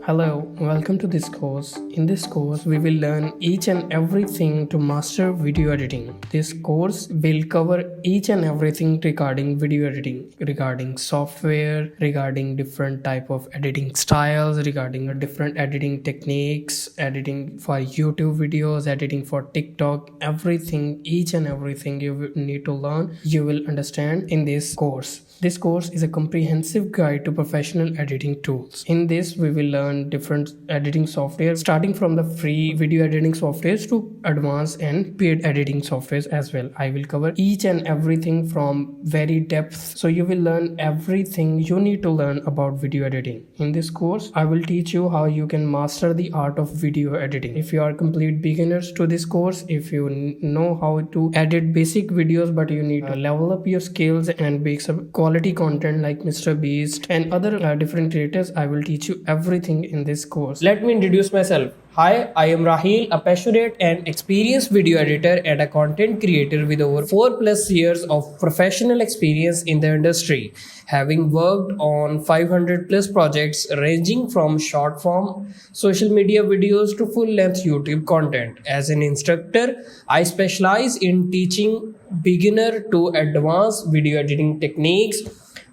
Hello, welcome to this course. In this course, we will learn each and everything to master video editing. This course will cover each and everything regarding video editing, regarding software, regarding different type of editing styles, regarding different editing techniques, editing for YouTube videos, editing for TikTok, everything, each and everything you will need to learn, you will understand in this course. This course is a comprehensive guide to professional editing tools. In this, we will learn different editing software, starting from the free video editing softwares to advanced and paid editing softwares as well. I will cover each and everything from very depth. So you will learn everything you need to learn about video editing. In this course, I will teach you how you can master the art of video editing. If you are complete beginners to this course, if you know how to edit basic videos, but you need to level up your skills and make some quality content like Mr. Beast and other different creators, I will teach you everything in this course. Let me introduce myself. Hi, I am Rahil, a passionate and experienced video editor and a content creator with over 4+ years of professional experience in the industry, having worked on 500+ projects ranging from short form social media videos to full length YouTube content. As an instructor, I specialize in teaching beginner to advanced video editing techniques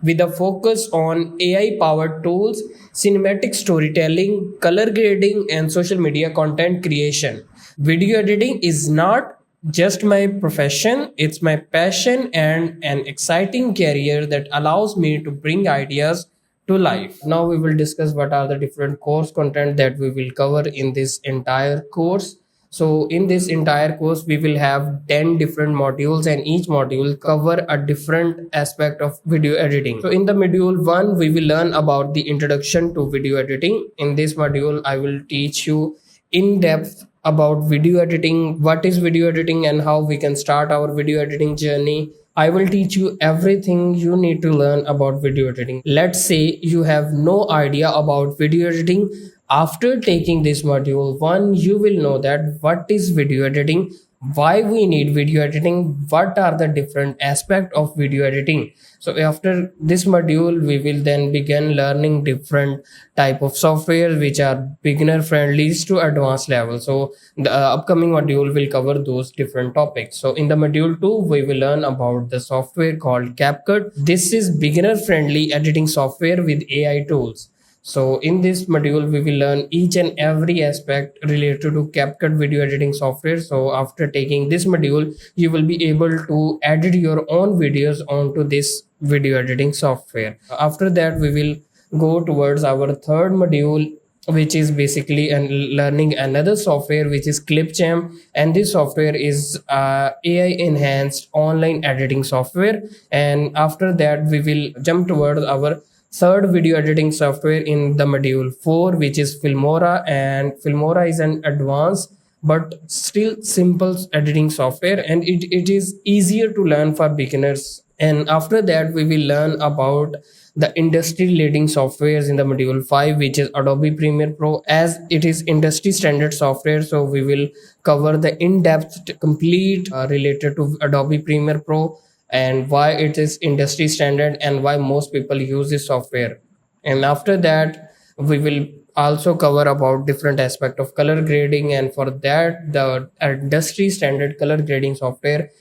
with a focus on AI powered tools, cinematic storytelling, color grading, and social media content creation. Video editing is not just my profession, it's my passion and an exciting career that allows me to bring ideas to life. Now we will discuss what are the different course content that we will cover in this entire course. So in this entire course, we will have 10 different modules and each module cover a different aspect of video editing. So in the module 1, we will learn about the introduction to video editing. In this module, I will teach you in depth about video editing, what is video editing and how we can start our video editing journey. I will teach you everything you need to learn about video editing. Let's say you have no idea about video editing. After taking this module 1, you will know that what is video editing, why we need video editing, what are the different aspects of video editing. So after this module, we will then begin learning different type of software which are beginner friendly to advanced level. So the upcoming module will cover those different topics. So in the module 2, we will learn about the software called CapCut. This is beginner friendly editing software with AI tools. So in this module, we will learn each and every aspect related to CapCut video editing software. So after taking this module, you will be able to edit your own videos onto this video editing software. After that, we will go towards our third module, which is basically learning another software, which is Clipchamp. And this software is AI enhanced online editing software. And after that, we will jump towards our third video editing software in the module 4, which is Filmora. And Filmora is an advanced but still simple editing software, and it is easier to learn for beginners. And after that, we will learn about the industry leading softwares in the module 5, which is Adobe Premiere Pro, as it is industry standard software. So we will cover the in-depth complete related to Adobe Premiere Pro and why it is industry standard and why most people use this software. And after that, we will also cover about different aspect of color grading, and for that the industry standard color grading software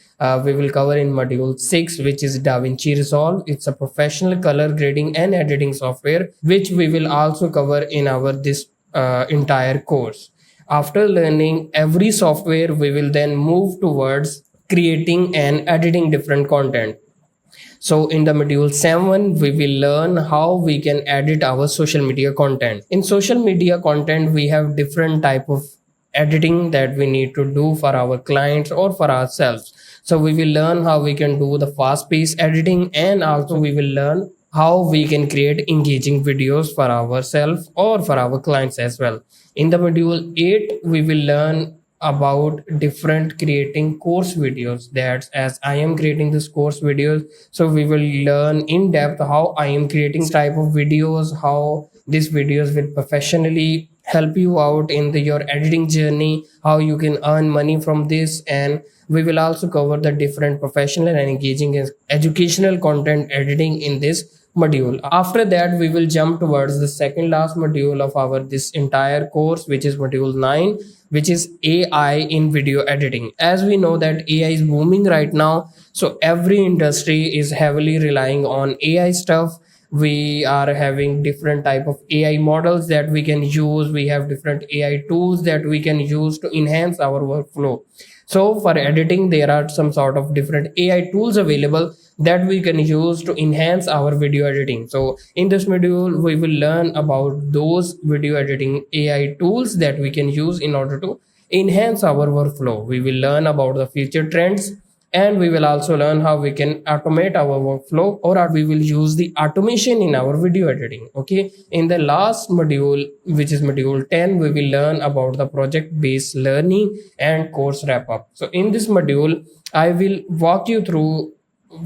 we will cover in module 6, which is DaVinci Resolve. It's a professional color grading and editing software which we will also cover in our this entire course. After learning every software, we will then move towards creating and editing different content. So in the module 7, we will learn how we can edit our social media content. In social media content, we have different type of editing that we need to do for our clients or for ourselves. So we will learn how we can do the fast-paced editing, and also we will learn how we can create engaging videos for ourselves or for our clients as well. In the module 8, we will learn about different creating course videos. That's as I am creating this course videos, so we will learn in depth how I am creating type of videos, how these videos will professionally help you out in your editing journey, how you can earn money from this, and we will also cover the different professional and engaging educational content editing in this module. After that, we will jump towards the second last module of our this entire course, which is module 9, which is AI in video editing. As we know that AI is booming right now, so every industry is heavily relying on AI stuff. We are having different type of AI models that we can use. We have different AI tools that we can use to enhance our workflow. So for editing, there are some sort of different AI tools available that we can use to enhance our video editing. So in this module, we will learn about those video editing AI tools that we can use in order to enhance our workflow. We will learn about the future trends, and we will also learn how we can automate our workflow, or we will use the automation in our video editing. Okay, in the last module, which is module 10, we will learn about the project based learning and course wrap up. So in this module, I will walk you through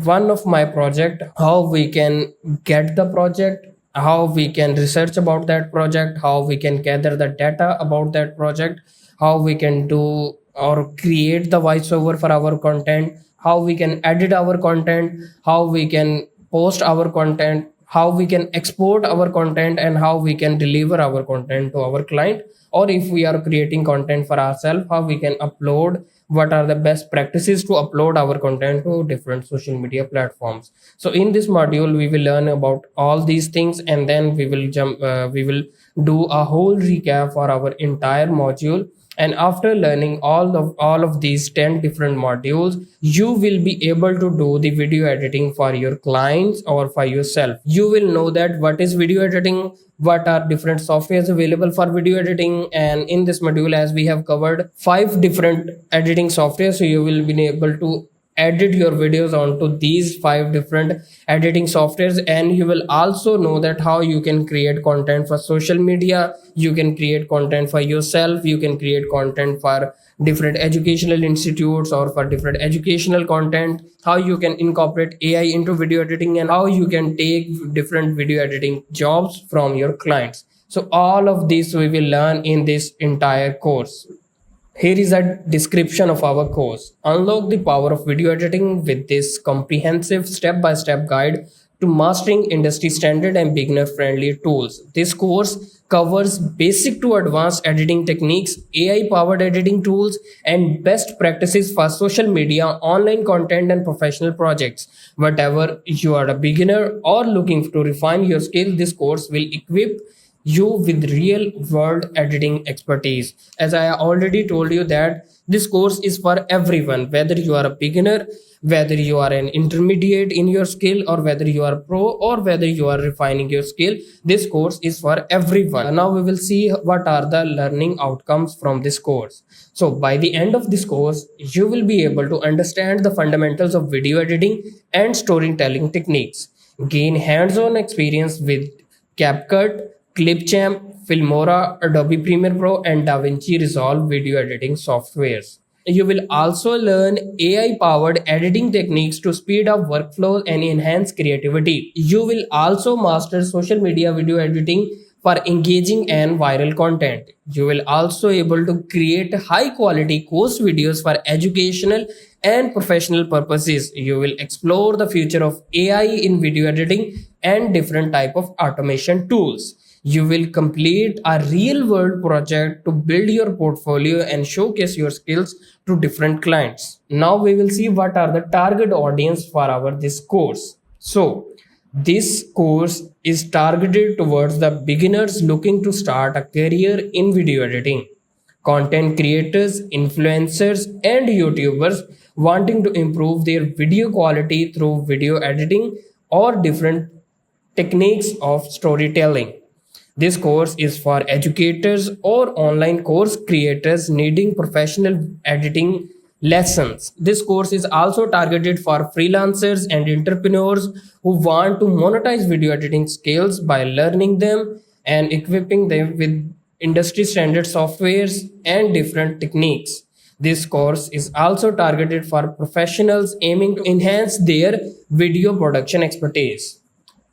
one of my project, how we can get the project, how we can research about that project, how we can gather the data about that project, how we can do or create the voiceover for our content, how we can edit our content, how we can post our content, how we can export our content, and how we can deliver our content to our client. Or if we are creating content for ourselves, how we can upload, what are the best practices to upload our content to different social media platforms. So in this module, we will learn about all these things, and then we will do a whole recap for our entire module. And after learning all of these 10 different modules, you will be able to do the video editing for your clients or for yourself. You will know that what is video editing, what are different softwares available for video editing. And in this module, as we have covered 5 different editing software, so you will be able to edit your videos onto these 5 different editing softwares. And you will also know that how you can create content for social media, you can create content for yourself, you can create content for different educational institutes or for different educational content, how you can incorporate AI into video editing, and how you can take different video editing jobs from your clients. So all of this we will learn in this entire course. Here is a description of our course. Unlock the power of video editing with this comprehensive step-by-step guide to mastering industry standard and beginner-friendly tools. This course covers basic to advanced editing techniques, AI-powered editing tools, and best practices for social media, online content, and professional projects. Whatever you are a beginner or looking to refine your skill, this course will equip you with real world editing expertise. As I already told you that this course is for everyone, whether you are a beginner, whether you are an intermediate in your skill, or whether you are pro, or whether you are refining your skill. This course is for everyone. Now we will see what are the learning outcomes from this course. So by the end of this course, you will be able to understand the fundamentals of video editing and storytelling techniques, gain hands-on experience with CapCut, Clipchamp, Filmora, Adobe Premiere Pro, and DaVinci Resolve video editing softwares. You will also learn AI-powered editing techniques to speed up workflows and enhance creativity. You will also master social media video editing for engaging and viral content. You will also able to create high-quality course videos for educational and professional purposes. You will explore the future of AI in video editing and different type of automation tools. You will complete a real world project to build your portfolio and showcase your skills to different clients. Now we will see what are the target audience for our this course. So this course is targeted towards the beginners looking to start a career in video editing, content creators, influencers, and YouTubers wanting to improve their video quality through video editing or different techniques of storytelling. This course is for educators or online course creators needing professional editing lessons. This course is also targeted for freelancers and entrepreneurs who want to monetize video editing skills by learning them and equipping them with industry standard softwares and different techniques. This course is also targeted for professionals aiming to enhance their video production expertise.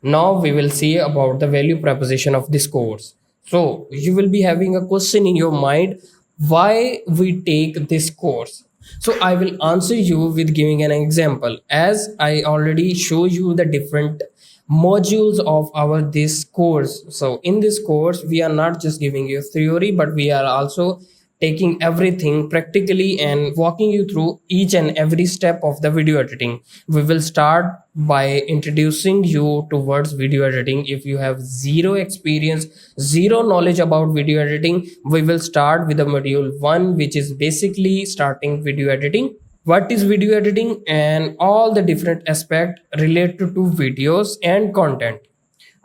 Now we will see about the value proposition of this course. So you will be having a question in your mind, why we take this course. So I will answer you with giving an example. As I already show you the different modules of our this course. So in this course, we are not just giving you theory, but we are also taking everything practically and walking you through each and every step of the video editing. We will start by introducing you towards video editing. If you have zero experience, zero knowledge about video editing, we will start with the module 1, which is basically starting video editing, what is video editing, and all the different aspects related to videos and content.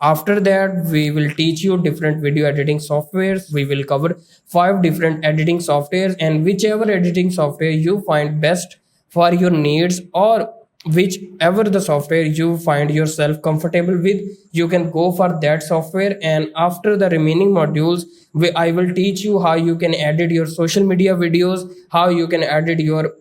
After that, we will teach you different video editing softwares. We will cover 5 different editing softwares, and whichever editing software you find best for your needs, or whichever the software you find yourself comfortable with, you can go for that software. And after the remaining modules, I will teach you how you can edit your social media videos, how you can edit your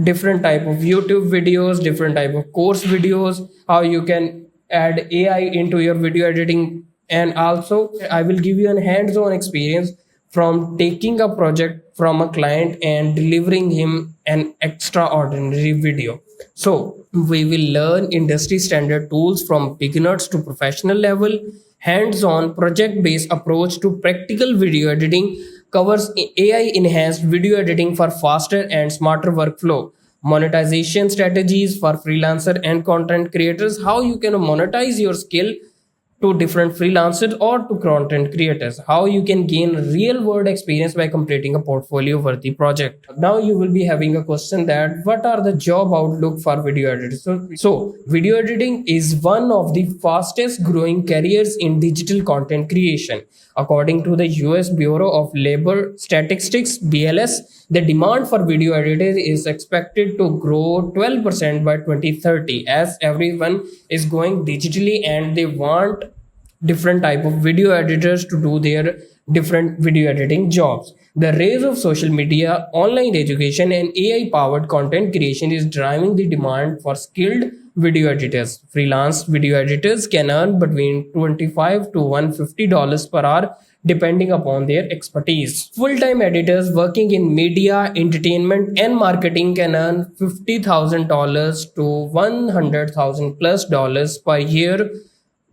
different type of YouTube videos, different type of course videos, how you can add AI into your video editing. And also I will give you a hands-on experience from taking a project from a client and delivering him an extraordinary video. So we will learn industry standard tools from beginners to professional level. Hands-on project-based approach to practical video editing covers AI enhanced video editing for faster and smarter workflow, monetization strategies for freelancer and content creators, how you can monetize your skill to different freelancers or to content creators, how you can gain real world experience by completing a portfolio worthy project. Now you will be having a question that what are the job outlook for video editors. So video editing is one of the fastest growing careers in digital content creation. According to the US Bureau of Labor Statistics, BLS, the demand for video editors is expected to grow 12% by 2030, as everyone is going digitally and they want different type of video editors to do their different video editing jobs. The rise of social media, online education, and AI powered content creation is driving the demand for skilled video editors. Freelance video editors can earn between $25 to $150 per hour depending upon their expertise. Full-time editors working in media, entertainment, and marketing can earn $50,000 to $100,000 plus dollars per year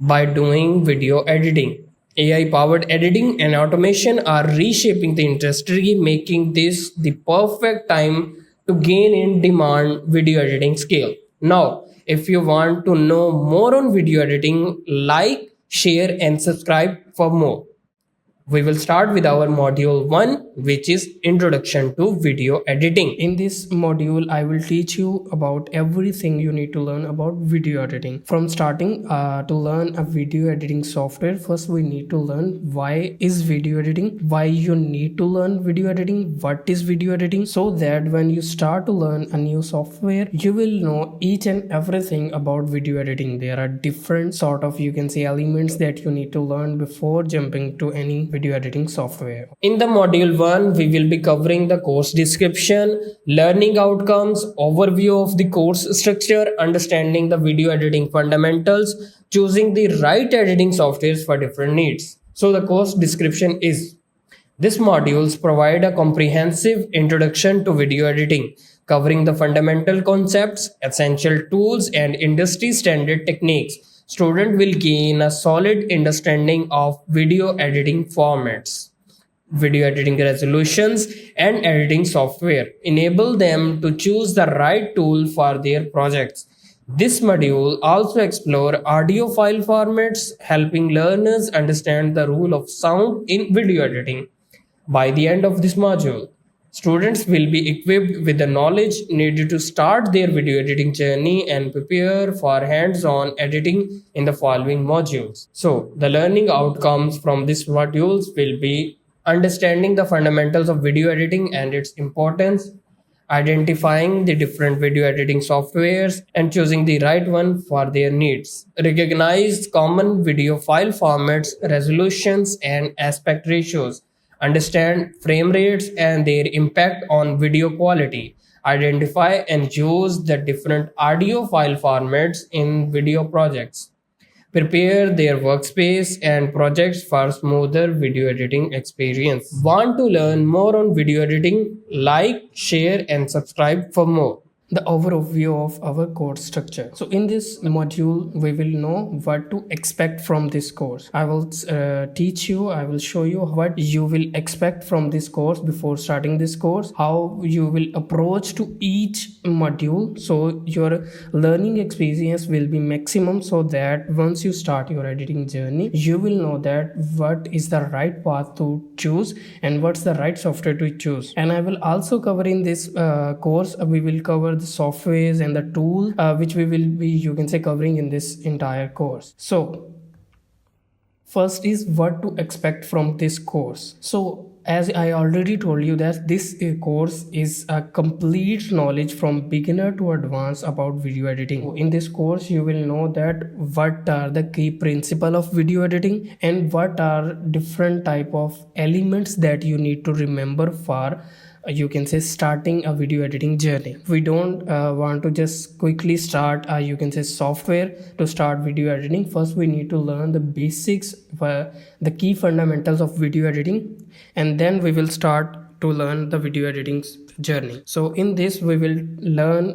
by doing video editing. AI powered editing and automation are reshaping the industry, making this the perfect time to gain in demand video editing skill. Now, if you want to know more on video editing, like, share, and subscribe for more. We will start with our module 1, which is introduction to video editing. In this module, I will teach you about everything you need to learn about video editing. From starting to learn a video editing software, first we need to learn why is video editing, why you need to learn video editing, what is video editing, so that when you start to learn a new software, you will know each and everything about video editing. There are different sort of, you can say, elements that you need to learn before jumping to any video editing software. In the module 1, we will be covering the course description, learning outcomes, overview of the course structure, understanding the video editing fundamentals, choosing the right editing softwares for different needs. So the course description is: these modules provide a comprehensive introduction to video editing, covering the fundamental concepts, essential tools, and industry standard techniques. Student will gain a solid understanding of video editing formats, video editing resolutions, and editing software, enable them to choose the right tool for their projects. This module also explores audio file formats, helping learners understand the role of sound in video editing. By the end of this module, students will be equipped with the knowledge needed to start their video editing journey and prepare for hands-on editing in the following modules. So, the learning outcomes from these modules will be understanding the fundamentals of video editing and its importance, identifying the different video editing softwares and choosing the right one for their needs, recognize common video file formats, resolutions, and aspect ratios, understand frame rates and their impact on video quality, identify and use the different audio file formats in video projects, prepare their workspace and projects for smoother video editing experience. Want to learn more on video editing? Like, share, and subscribe for more. The overview of our course structure. So in this module, we will know what to expect from this course. I will teach you, I will show you what you will expect from this course before starting this course, how you will approach to each module, so your learning experience will be maximum, so that once you start your editing journey, you will know that what is the right path to choose and what's the right software to choose. And I will also cover in this course, we will cover the softwares and the tool which we will be, you can say, covering in this entire course. So first is what to expect from this course. So as I already told you that this course is a complete knowledge from beginner to advanced about video editing. In this course you will know that what are the key principle of video editing and what are different type of elements that you need to remember for you can say starting a video editing journey. We don't want to just quickly start you can say software to start video editing. First we need to learn the basics, the key fundamentals of video editing, and then we will start to learn the video editing journey. So in this we will learn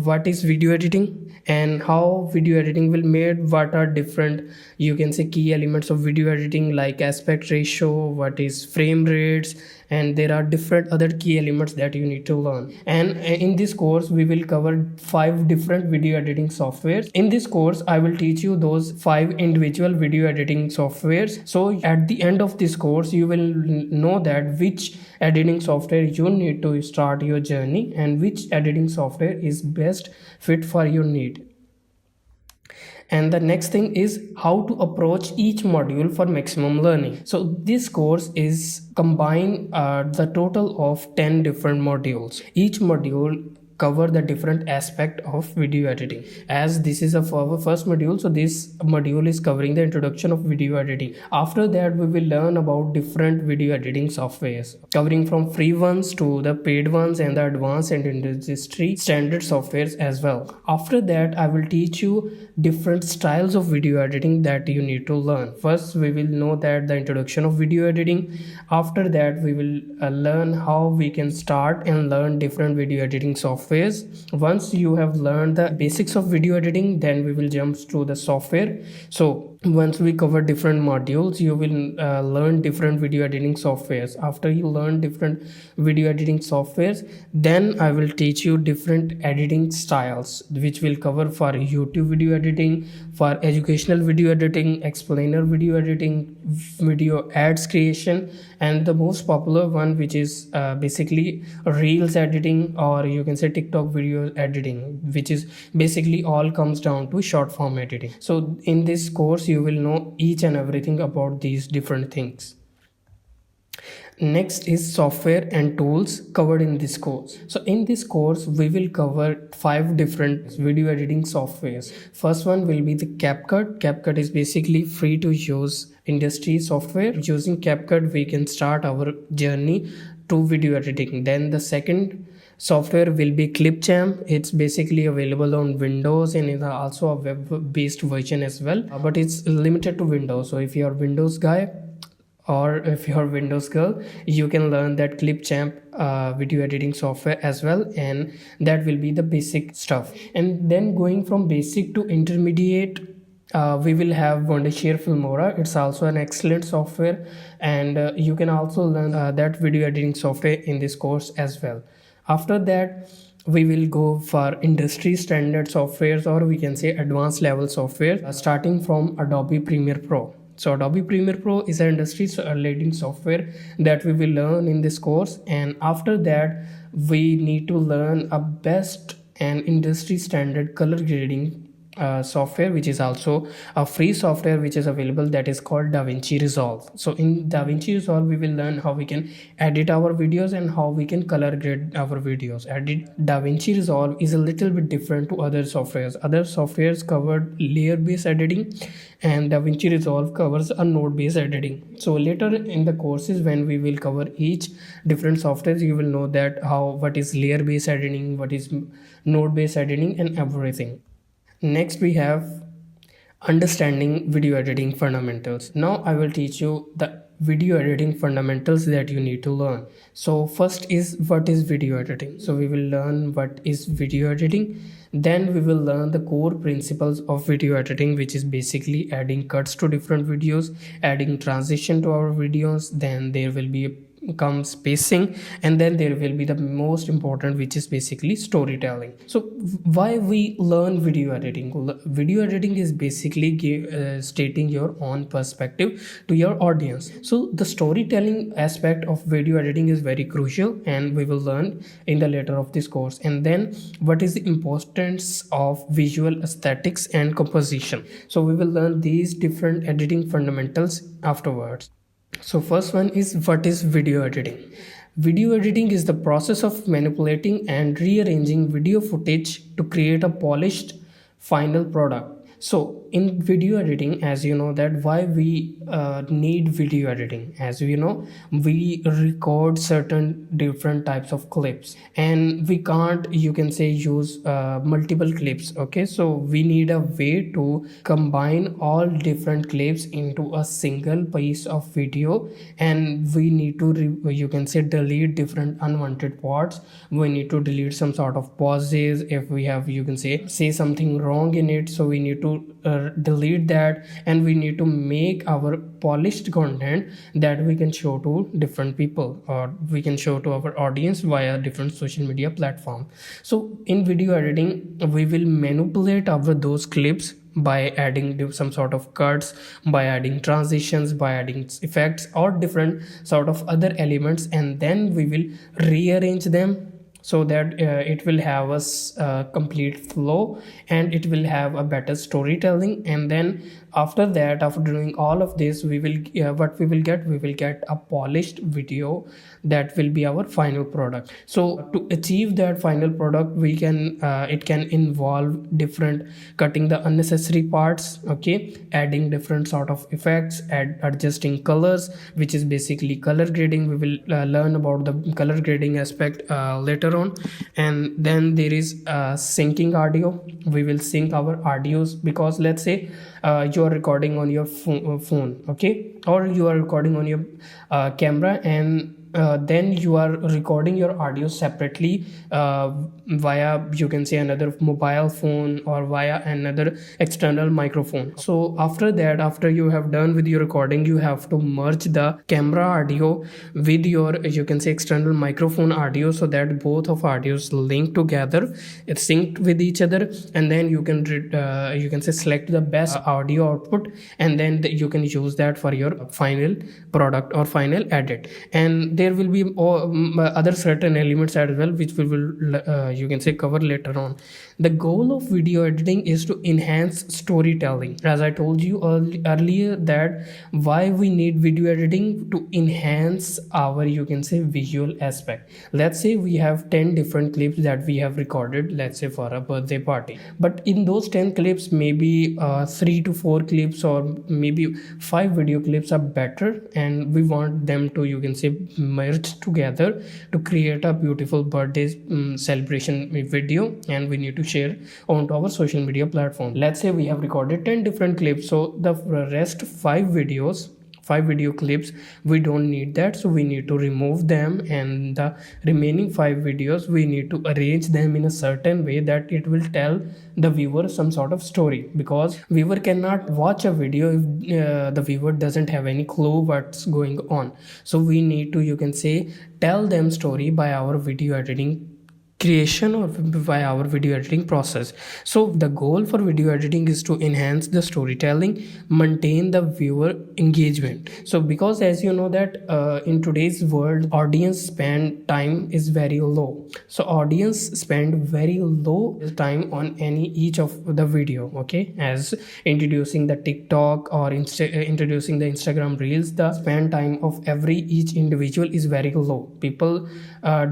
what is video editing and how video editing will made, what are different you can say key elements of video editing like aspect ratio, what is frame rates, and there are different other key elements that you need to learn. And in this course we will cover 5 different video editing softwares. In this course I will teach you those 5 individual video editing softwares, so at the end of this course you will know that which editing software you need to start your journey and which editing software is best fit for your need. And the next thing is how to approach each module for maximum learning. So this course is combine the total of 10 different modules. Each module cover the different aspect of video editing. As this is our first module, so this module is covering the introduction of video editing. After that we will learn about different video editing softwares, covering from free ones to the paid ones and the advanced and industry standard softwares as well. After that I will teach you different styles of video editing that you need to learn. First we will know that the introduction of video editing. After that we will learn how we can start and learn different video editing softwares. Once you have learned the basics of video editing, then we will jump to the software. So once we cover different modules, you will learn different video editing softwares. After you learn different video editing softwares, then I will teach you different editing styles, which will cover for YouTube video editing, for educational video editing, explainer video editing, video ads creation, and the most popular one, which is basically reels editing, or you can say TikTok video editing, which is basically all comes down to short form editing. So in this course you will know each and everything about these different things. Next is software and tools covered in this course. So in this course we will cover 5 different video editing softwares. First one will be the CapCut. CapCut is basically free to use industry software. Using CapCut we can start our journey to video editing. Then the second software will be Clipchamp. It's basically available on Windows and is also a web based version as well, but it's limited to Windows. So if you're a Windows guy or if you're a Windows girl, you can learn that Clipchamp video editing software as well, and that will be the basic stuff. And then going from basic to intermediate, we will have Wondershare Filmora. It's also an excellent software, and you can also learn that video editing software in this course as well. After that we will go for industry standard softwares, or we can say advanced level software, starting from Adobe Premiere Pro. So Adobe Premiere Pro is an industry leading software that we will learn in this course. And after that we need to learn a best and industry standard color grading software, which is also a free software which is available, that is called DaVinci Resolve. So in DaVinci Resolve we will learn how we can edit our videos and how we can color grade our videos. DaVinci Resolve is a little bit different to other softwares. Other softwares covered layer based editing and DaVinci Resolve covers a node based editing. So later in the courses when we will cover each different softwares, you will know that what is layer based editing, what is node based editing, and everything. Next we have understanding video editing fundamentals. Now I will teach you the video editing fundamentals that you need to learn. So first is, what is video editing? So we will learn what is video editing. Then we will learn the core principles of video editing, which is basically adding cuts to different videos, adding transition to our videos. Then there will be come spacing, and then there will be the most important, which is basically storytelling. So why we learn video editing? Video editing is basically stating your own perspective to your audience. So the storytelling aspect of video editing is very crucial, and we will learn in the later of this course. And then what is the importance of visual aesthetics and composition? So we will learn these different editing fundamentals afterwards. So first one is, what is video editing? Video editing is the process of manipulating and rearranging video footage to create a polished final product. So in video editing, as you know that why we need video editing, as we know, we record certain different types of clips, and we can't, you can say, use multiple clips. Okay, so we need a way to combine all different clips into a single piece of video, and we need to you can say delete different unwanted parts. We need to delete some sort of pauses if we have, you can say something wrong in it, so we need to delete that, and we need to make our polished content that we can show to different people, or we can show to our audience via different social media platform. So in video editing, we will manipulate those clips by adding some sort of cuts, by adding transitions, by adding effects or different sort of other elements, and then we will rearrange them so that it will have a complete flow, and it will have a better storytelling. And then after that, after doing all of this, we will what we will get a polished video that will be our final product. So to achieve that final product, we can it can involve different cutting the unnecessary parts, okay, adding different sort of effects, adjusting colors, which is basically color grading. We will learn about the color grading aspect later on. And then there is syncing audio. We will sync our audios, because let's say you are recording on your phone, okay, or you are recording on your camera, and then you are recording your audio separately via, you can say, another mobile phone or via another external microphone. So after that, after you have done with your recording, you have to merge the camera audio with your, you can say, external microphone audio, so that both of audios link together, it's synced with each other. And then you can say select the best audio output, and then you can use that for your final product or final edit. And there will be other certain elements as well, which we will you can say cover later on. The goal of video editing is to enhance storytelling, as I told you earlier, that why we need video editing: to enhance our, you can say, visual aspect. Let's say we have 10 different clips that we have recorded, let's say for a birthday party, but in those 10 clips, maybe 3 to 4 clips or maybe 5 video clips are better, and we want them to, you can say, merge together to create a beautiful birthday celebration video, and we need to share onto our social media platform. Let's say we have recorded 10 different clips, so the rest 5 video clips, we don't need that, so we need to remove them, and the remaining 5 videos, we need to arrange them in a certain way that it will tell the viewer some sort of story, because viewer cannot watch a video if the viewer doesn't have any clue what's going on. So we need to, you can say, tell them story by our video editing creation or by our video editing process. So the goal for video editing is to enhance the storytelling, maintain the viewer engagement. So because, as you know, that in today's world, audience spend time is very low. So audience spend very low time on each of the video, okay, as introducing the TikTok or introducing the Instagram reels, the spend time of each individual is very low. People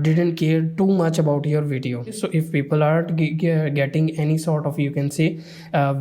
didn't care too much about your video. So if people aren't getting any sort of, you can say,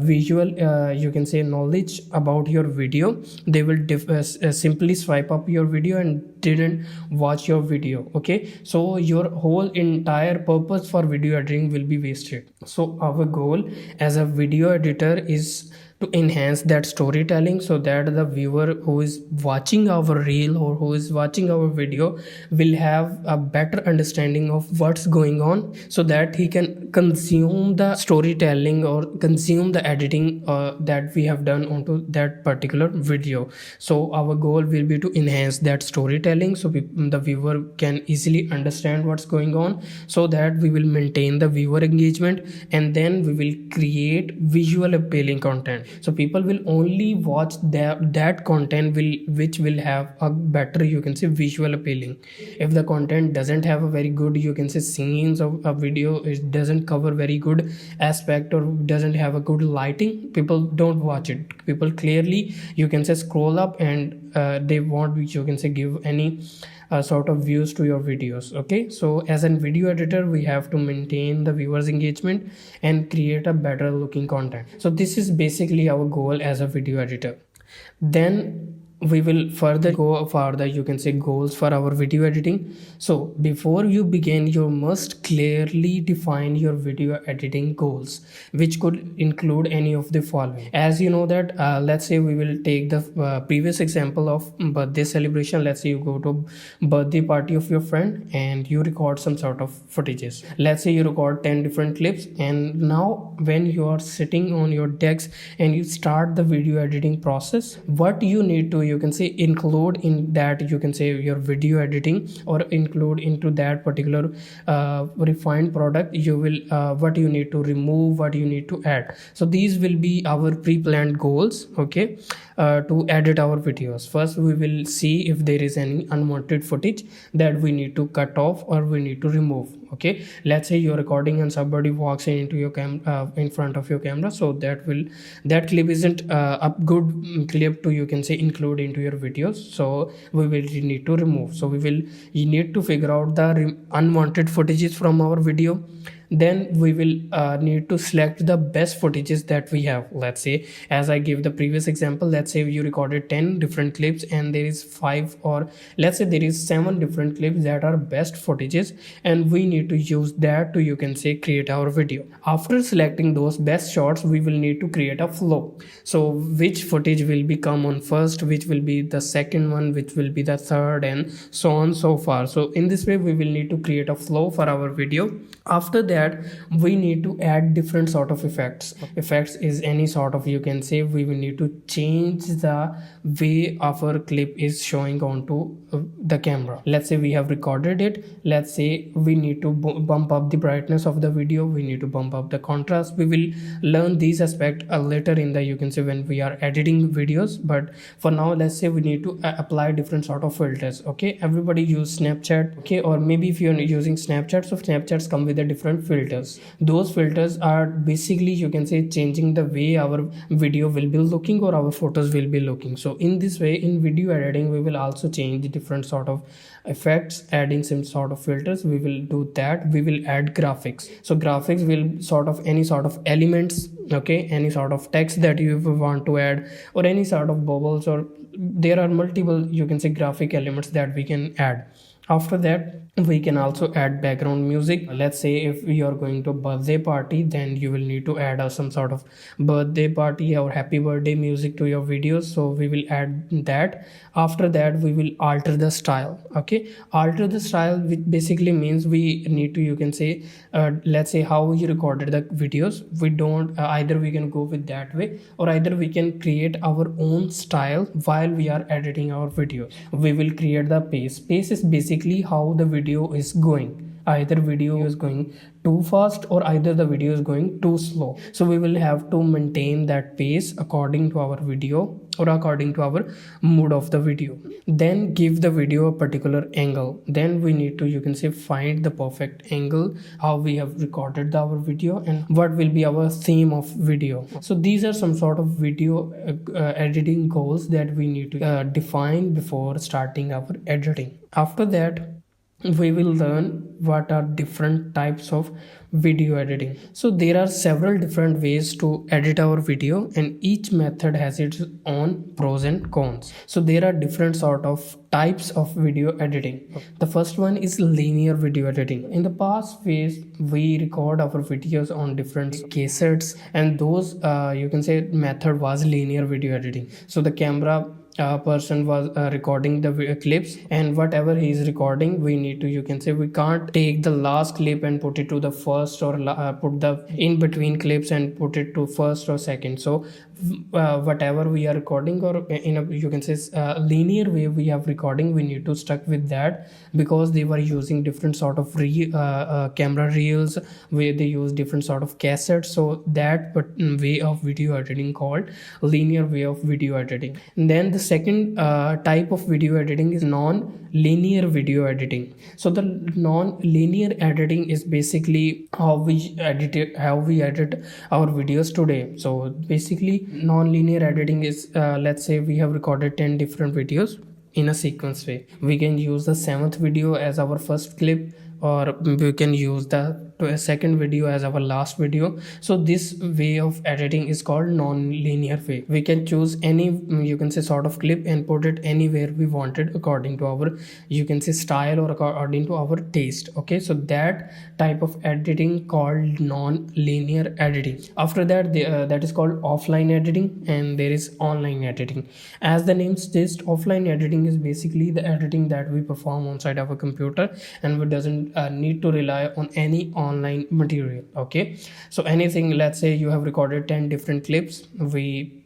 visual you can say knowledge about your video, they will simply swipe up your video and didn't watch your video, okay. So your whole entire purpose for video editing will be wasted. So our goal as a video editor is to enhance that storytelling, so that the viewer who is watching our reel or who is watching our video will have a better understanding of what's going on, so that he can consume the storytelling or consume the editing that we have done onto that particular video. So our goal will be to enhance that storytelling, so the viewer can easily understand what's going on, so that we will maintain the viewer engagement, and then we will create visual appealing content. So people will only watch that content which will have a better, you can say, visual appealing. If the content doesn't have a very good, you can say, scenes of a video, it doesn't cover very good aspect or doesn't have a good lighting, people don't watch it. People clearly, you can say, scroll up, and they won't, you can say, give any sort of views to your videos. Okay, so as a video editor, we have to maintain the viewers engagement and create a better looking content. So this is basically our goal as a video editor. Then we will further go further, you can say, goals for our video editing. So before you begin, you must clearly define your video editing goals, which could include any of the following. As you know that let's say we will take the previous example of birthday celebration. Let's say you go to birthday party of your friend and you record some sort of footages. Let's say you record 10 different clips, and now when you are sitting on your desk and you start the video editing process, what you need to, you can say, include in that, you can say, your video editing, or include into that particular refined product, you will what you need to remove, what you need to add. So these will be our pre-planned goals. Okay, to edit our videos, first we will see if there is any unwanted footage that we need to cut off or we need to remove. Okay, let's say you're recording and somebody walks into your in front of your camera, so that clip isn't a good clip to, you can say, include into your videos, so we will need to remove. So you need to figure out the unwanted footages from our video. Then we will need to select the best footages that we have. Let's say, as I gave the previous example, let's say you recorded 10 different clips and there is 5, or let's say there is 7 different clips that are best footages, and we need to use that to, you can say, create our video. After selecting those best shots, we will need to create a flow. So which footage will be come on first, which will be the second one, which will be the third, and so on so far. So in this way we will need to create a flow for our video. After that, we need to add different sort of effects. Effects is any sort of, you can say, we will need to change the way our clip is showing onto the camera. Let's say we have recorded it, let's say we need to bump up the brightness of the video, we need to bump up the contrast. We will learn these aspects later in the, you can say, when we are editing videos, but for now let's say we need to apply different sort of filters. Okay, everybody use Snapchat. Okay, or maybe if you're using Snapchat, so Snapchats come with a different filters. Those filters are basically, you can say, changing the way our video will be looking or our photos will be looking. So in this way, in video editing, we will also change the different sort of effects, adding some sort of filters. We will do that. We will add graphics. So graphics will sort of any sort of elements, okay, any sort of text that you want to add, or any sort of bubbles, or there are multiple, you can say, graphic elements that we can add. After that, we can also add background music. Let's say if you are going to a birthday party, then you will need to add some sort of birthday party or happy birthday music to your videos, so we will add that. After that, we will alter the style. Okay, alter the style, which basically means we need to, you can say, let's say how you recorded the videos, we don't either we can go with that way, or either we can create our own style while we are editing our videos. We will create the pace. Pace is basically how the video is going. Either video is going too fast or either the video is going too slow. So we will have to maintain that pace according to our video or according to our mood of the video. Then give the video a particular angle. Then we need to, you can say, find the perfect angle, how we have recorded our video, and what will be our theme of video. So these are some sort of video editing goals that we need to define before starting our editing. After that, we will learn what are different types of video editing. So there are several different ways to edit our video, and each method has its own pros and cons. So there are different sort of types of video editing. The first one is linear video editing. In the past phase, we record our videos on different cassettes, and those you can say method was linear video editing. So the camera person was recording the clips, and whatever he is recording, we need to, you can say, we can't take the last clip and put it to the first, or put the in between clips and put it to first or second. So whatever we are recording, or in a, you can say, linear way we have recording, we need to stuck with that, because they were using different sort of camera reels, where they use different sort of cassettes. So that way of video editing called linear way of video editing. And then the second type of video editing is non-linear video editing. So the non-linear editing is basically how we edit our videos today. So basically non-linear editing is, let's say we have recorded 10 different videos in a sequence way. We can use the 7th video as our first clip, or we can use the second video as our last video. So this way of editing is called non-linear way. We can choose any, you can say, sort of clip and put it anywhere we wanted, according to our, you can say, style, or according to our taste. Okay, so that type of editing called non-linear editing. After that, that is called offline editing, and there is online editing. As the name suggests, offline editing is basically the editing that we perform on side of a computer, and we doesn't need to rely on any online material. Okay, so anything, let's say you have recorded 10 different clips, we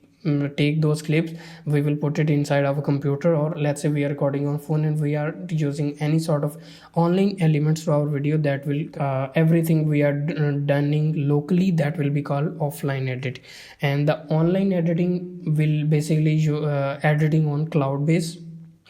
take those clips, we will put it inside our computer, or let's say we are recording on phone and we are using any sort of online elements to our video, that will everything we are done locally, that will be called offline edit. And the online editing will basically editing on cloud base.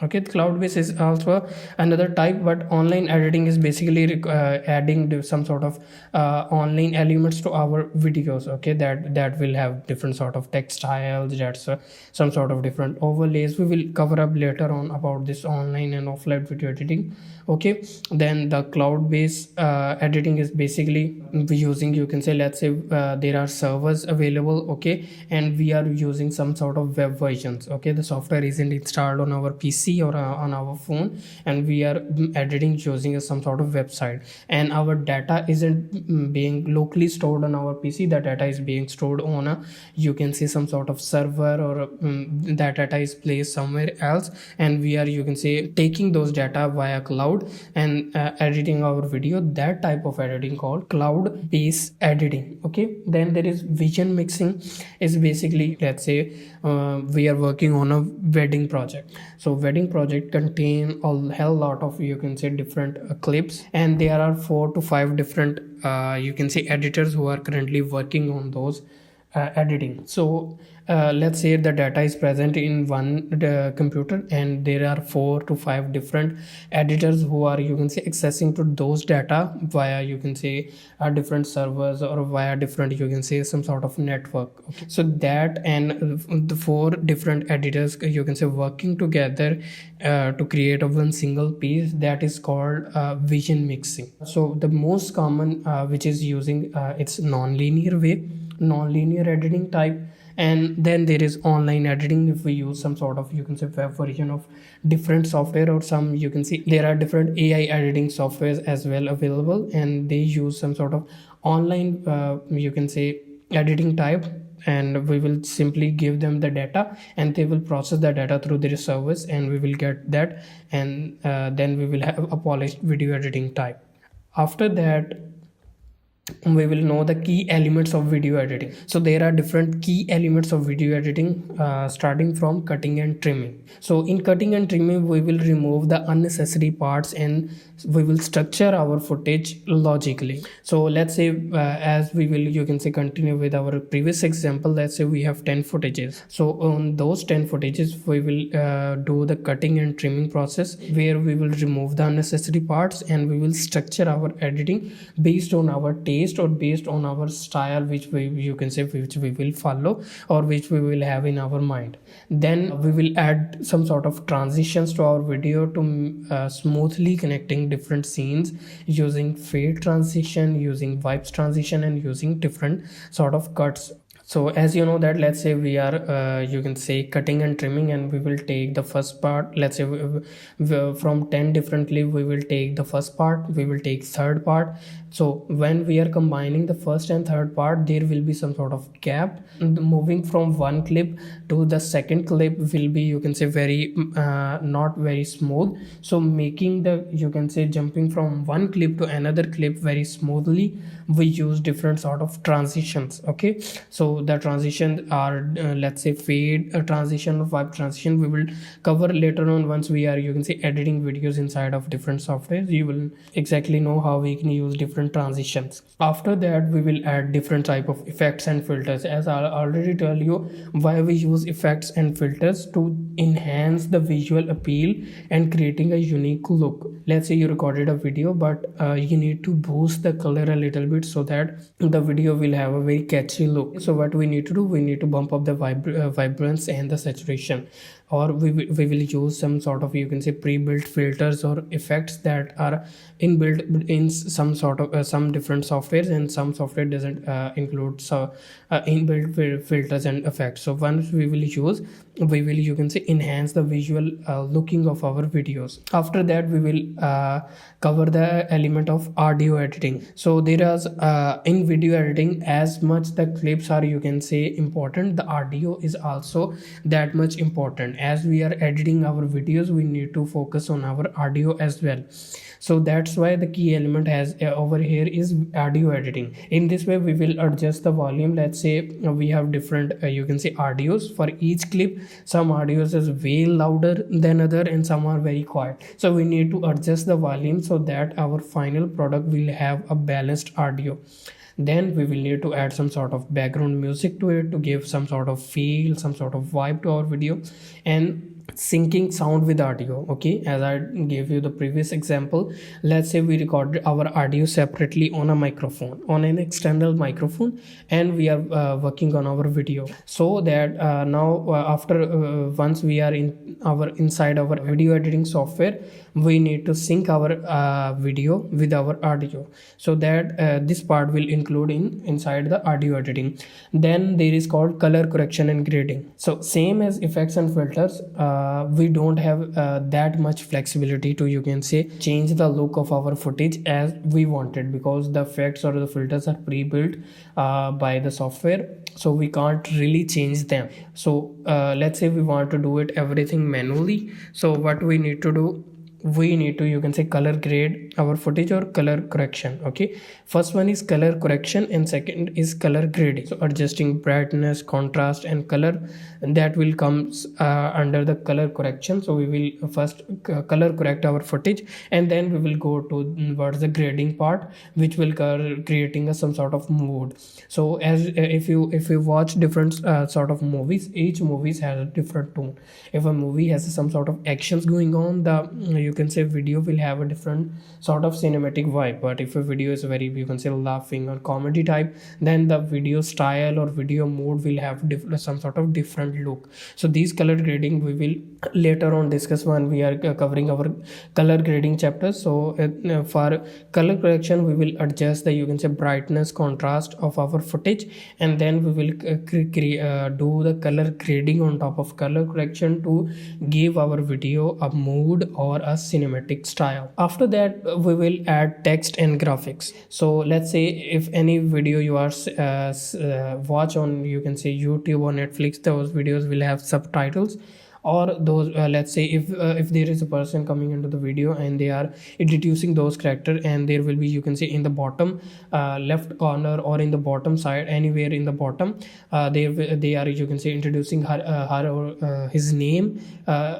Okay, cloud base is also another type, but online editing is basically adding some sort of online elements to our videos. Okay, that will have different sort of textiles, that's some sort of different overlays. We will cover up later on about this online and offline video editing. Okay, then the cloud based editing is basically using, you can say, let's say there are servers available, okay, and we are using some sort of web versions. Okay, the software isn't installed on our PC or on our phone, and we are editing using some sort of website, and our data isn't being locally stored on our PC. The data is being stored on a, you can say, some sort of server, or that data is placed somewhere else, and we are, you can say, taking those data via cloud and editing our video. That type of editing called cloud based editing. Okay, then there is vision mixing. Is basically, let's say we are working on a wedding project. So wedding project contain a hell lot of, you can say, different clips, and there are 4 to 5 different you can say editors who are currently working on those editing. So let's say the data is present in one computer, and there are 4 to 5 different editors who are, you can say, accessing to those data via, you can say, different servers, or via different, you can say, some sort of network. Okay, so that, and the 4 different editors, you can say, working together to create a one single piece, that is called vision mixing. So the most common which is using it's non-linear way, non-linear editing type. And then there is online editing. If we use some sort of, you can say, web version of different software, or some, you can see, there are different AI editing softwares as well available, and they use some sort of online you can say editing type, and we will simply give them the data, and they will process the data through their service, and we will get that, and then we will have a polished video editing type. After that, we will know the key elements of video editing. So there are different key elements of video editing, starting from cutting and trimming. So in cutting and trimming, we will remove the unnecessary parts, and we will structure our footage logically. So let's say as we will, you can say, continue with our previous example. Let's say we have 10 footages. So on those 10 footages, we will do the cutting and trimming process, where we will remove the unnecessary parts, and we will structure our editing based on our taste taste or based on our style, which we, you can say, which we will follow or which we will have in our mind. Then we will add some sort of transitions to our video to smoothly connecting different scenes using fade transition, using vibes transition, and using different sort of cuts. So as you know that, let's say we are you can say cutting and trimming, and we will take the first part. Let's say from 10 different clip, we will take the first part, we will take third part. So when we are combining the first and third part, there will be some sort of gap. Moving from one clip to the second clip will be, you can say, very not very smooth. So making the, you can say, jumping from one clip to another clip very smoothly, we use different sort of transitions. Okay, so the transitions are let's say fade transition or vibe transition. We will cover later on once we are, you can say, editing videos inside of different softwares. You will exactly know how we can use different transitions. After that, we will add different type of effects and filters. As I already tell you, why we use effects and filters to enhance the visual appeal and creating a unique look. Let's say you recorded a video, but you need to boost the color a little bit so that the video will have a very catchy look. So what we need to do, we need to bump up the vibrance and the saturation, or we will use some sort of, you can say, pre-built filters or effects that are inbuilt in some sort of some different softwares, and some software doesn't include inbuilt filters and effects. So once we will use, we will, you can say, enhance the visual looking of our videos. After that, we will cover the element of audio editing. So there is in video editing, as much the clips are, you can say, important, the audio is also that much important. As we are editing our videos, we need to focus on our audio as well. So that's why the key element has over here is audio editing. In this way, we will adjust the volume. Let's say we have different you can say audios for each clip. Some audios is way louder than other, and some are very quiet. So we need to adjust the volume so that our final product will have a balanced audio. Then we will need to add some sort of background music to it to give some sort of feel, some sort of vibe to our video, and syncing sound with audio. Okay, as I gave you the previous example, let's say we recorded our audio separately on a microphone, on an external microphone, and we are working on our video. So that now after once we are inside our video editing software, we need to sync our video with our audio, so that this part will include inside the audio editing. Then there is called color correction and grading. So same as effects and filters, we don't have that much flexibility to, you can say, change the look of our footage as we wanted, because the effects or the filters are pre-built by the software, so we can't really change them. So let's say we want to do it everything manually. So what we need to do, we need to, you can say, color grade our footage or color correction. Okay, first one is color correction and second is color grading. So adjusting brightness, contrast, and color, that will come under the color correction. So we will first color correct our footage, and then we will go towards the grading part, which will creating some sort of mood. So as if you watch different sort of movies, each movies has a different tone. If a movie has some sort of actions going on, the you can say video will have a different sort of cinematic vibe. But if a video is very, you can say, laughing or comedy type, then the video style or video mode will have some sort of different look. So these color grading we will later on discuss when we are covering our color grading chapters. So for color correction, we will adjust the, you can say, brightness, contrast of our footage, and then we will do the color grading on top of color correction to give our video a mood or a cinematic style. After that, we will add text and graphics. So let's say if any video you are watch on, you can say, YouTube or Netflix, those videos will have subtitles, or those let's say if there is a person coming into the video and they are introducing those character, and there will be, you can say, in the bottom left corner or in the bottom side, anywhere in the bottom, they are, you can say, introducing her or his name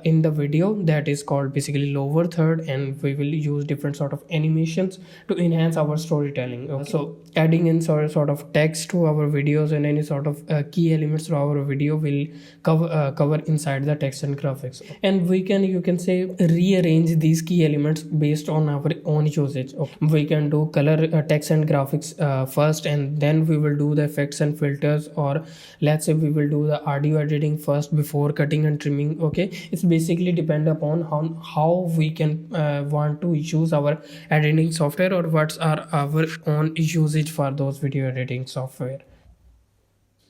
in the video. That is called basically lower third, and we will use different sort of animations to enhance our storytelling. So adding in sort of text to our videos and any sort of key elements to our video will cover inside the text text and graphics, and we can, you can say, rearrange these key elements based on our own usage. Okay. We can do color, text and graphics first, and then we will do the effects and filters, or let's say we will do the audio editing first before cutting and trimming. Okay, it's basically depend upon how we can want to use our editing software, or what's our own usage for those video editing software.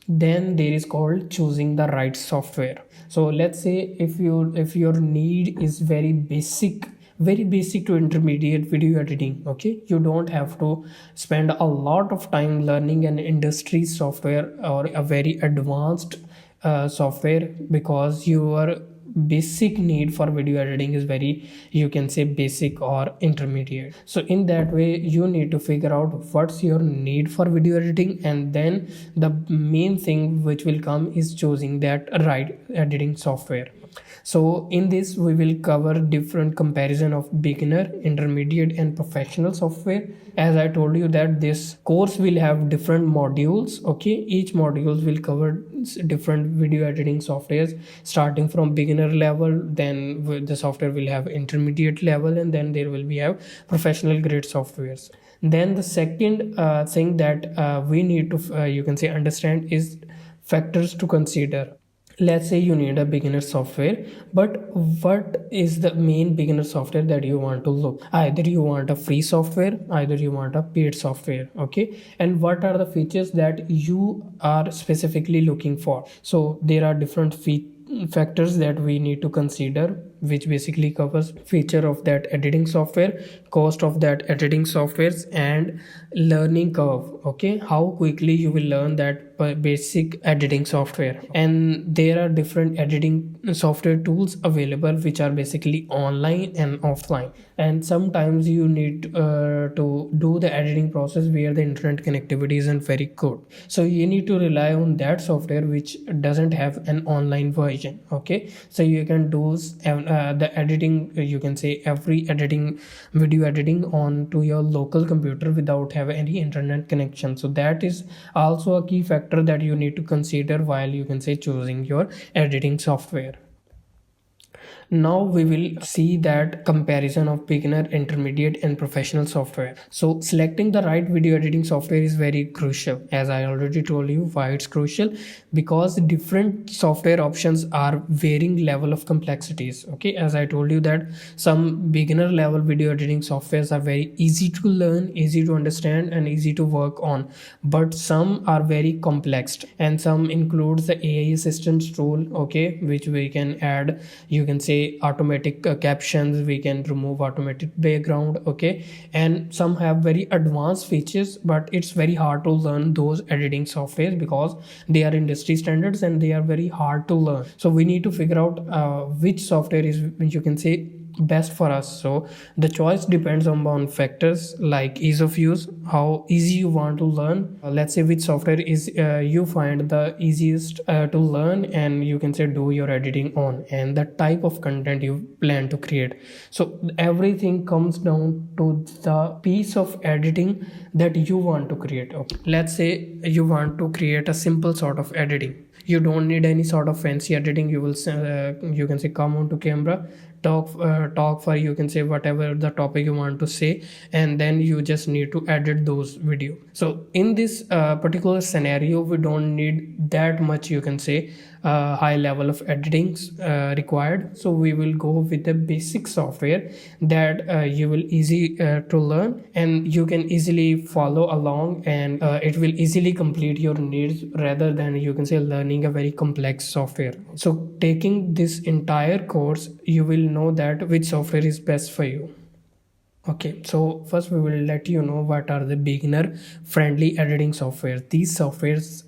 Then there is called choosing the right software. So let's say if your need is very basic to intermediate video editing, okay, you don't have to spend a lot of time learning an industry software or a very advanced software, because your basic need for video editing is very, you can say, basic or intermediate. So in that way you need to figure out what's your need for video editing, and then the main thing which will come is choosing that right editing software. So in this we will cover different comparison of beginner, intermediate and professional software. As I told you that this course will have different modules. Okay, each modules will cover different video editing softwares, starting from beginner level, then the software will have intermediate level, and then there will be have professional grade softwares. Then the second thing that we need to you can say understand is factors to consider. Let's say you need a beginner software, but what is the main beginner software that you want to look? Either you want a free software, either you want a paid software. Okay, and what are the features that you are specifically looking for? So there are different factors that we need to consider, which basically covers feature of that editing software, cost of that editing softwares, and learning curve. Okay, how quickly you will learn that basic editing software. And there are different editing software tools available which are basically online and offline, and sometimes you need to do the editing process where the internet connectivity isn't very good, so you need to rely on that software which doesn't have an online version. Okay, so you can do the editing, you can say every editing, video editing on to your local computer without have any internet connection. So that is also a key factor that you need to consider while, you can say, choosing your editing software. Now we will see that comparison of beginner, intermediate and professional software. So selecting the right video editing software is very crucial. As I already told you why it's crucial, because different software options are varying level of complexities. Okay, as I told you that some beginner level video editing softwares are very easy to learn, easy to understand and easy to work on, but some are very complex, and some includes the AI assistance tool, okay, which we can add, you can say, automatic captions, we can remove automatic background. Okay, and some have very advanced features, but it's very hard to learn those editing softwares because they are industry standards and they are very hard to learn. So we need to figure out which software is, you can say, best for us. So the choice depends on factors like ease of use, how easy you want to learn. Let's say which software is you find the easiest to learn and, you can say, do your editing on, and the type of content you plan to create. So everything comes down to the piece of editing that you want to create. Okay, let's say you want to create a simple sort of editing. You don't need any sort of fancy editing. You will you can say, come on to camera, talk for, you can say, whatever the topic you want to say, and then you just need to edit those video. So in this particular scenario, we don't need that much, you can say, high level of editing required. So we will go with the basic software that you will easy to learn and you can easily follow along, and it will easily complete your needs rather than, you can say, learning a very complex software. So taking this entire course, you will know that which software is best for you. Okay, so first we will let you know what are the beginner friendly editing software. These softwares,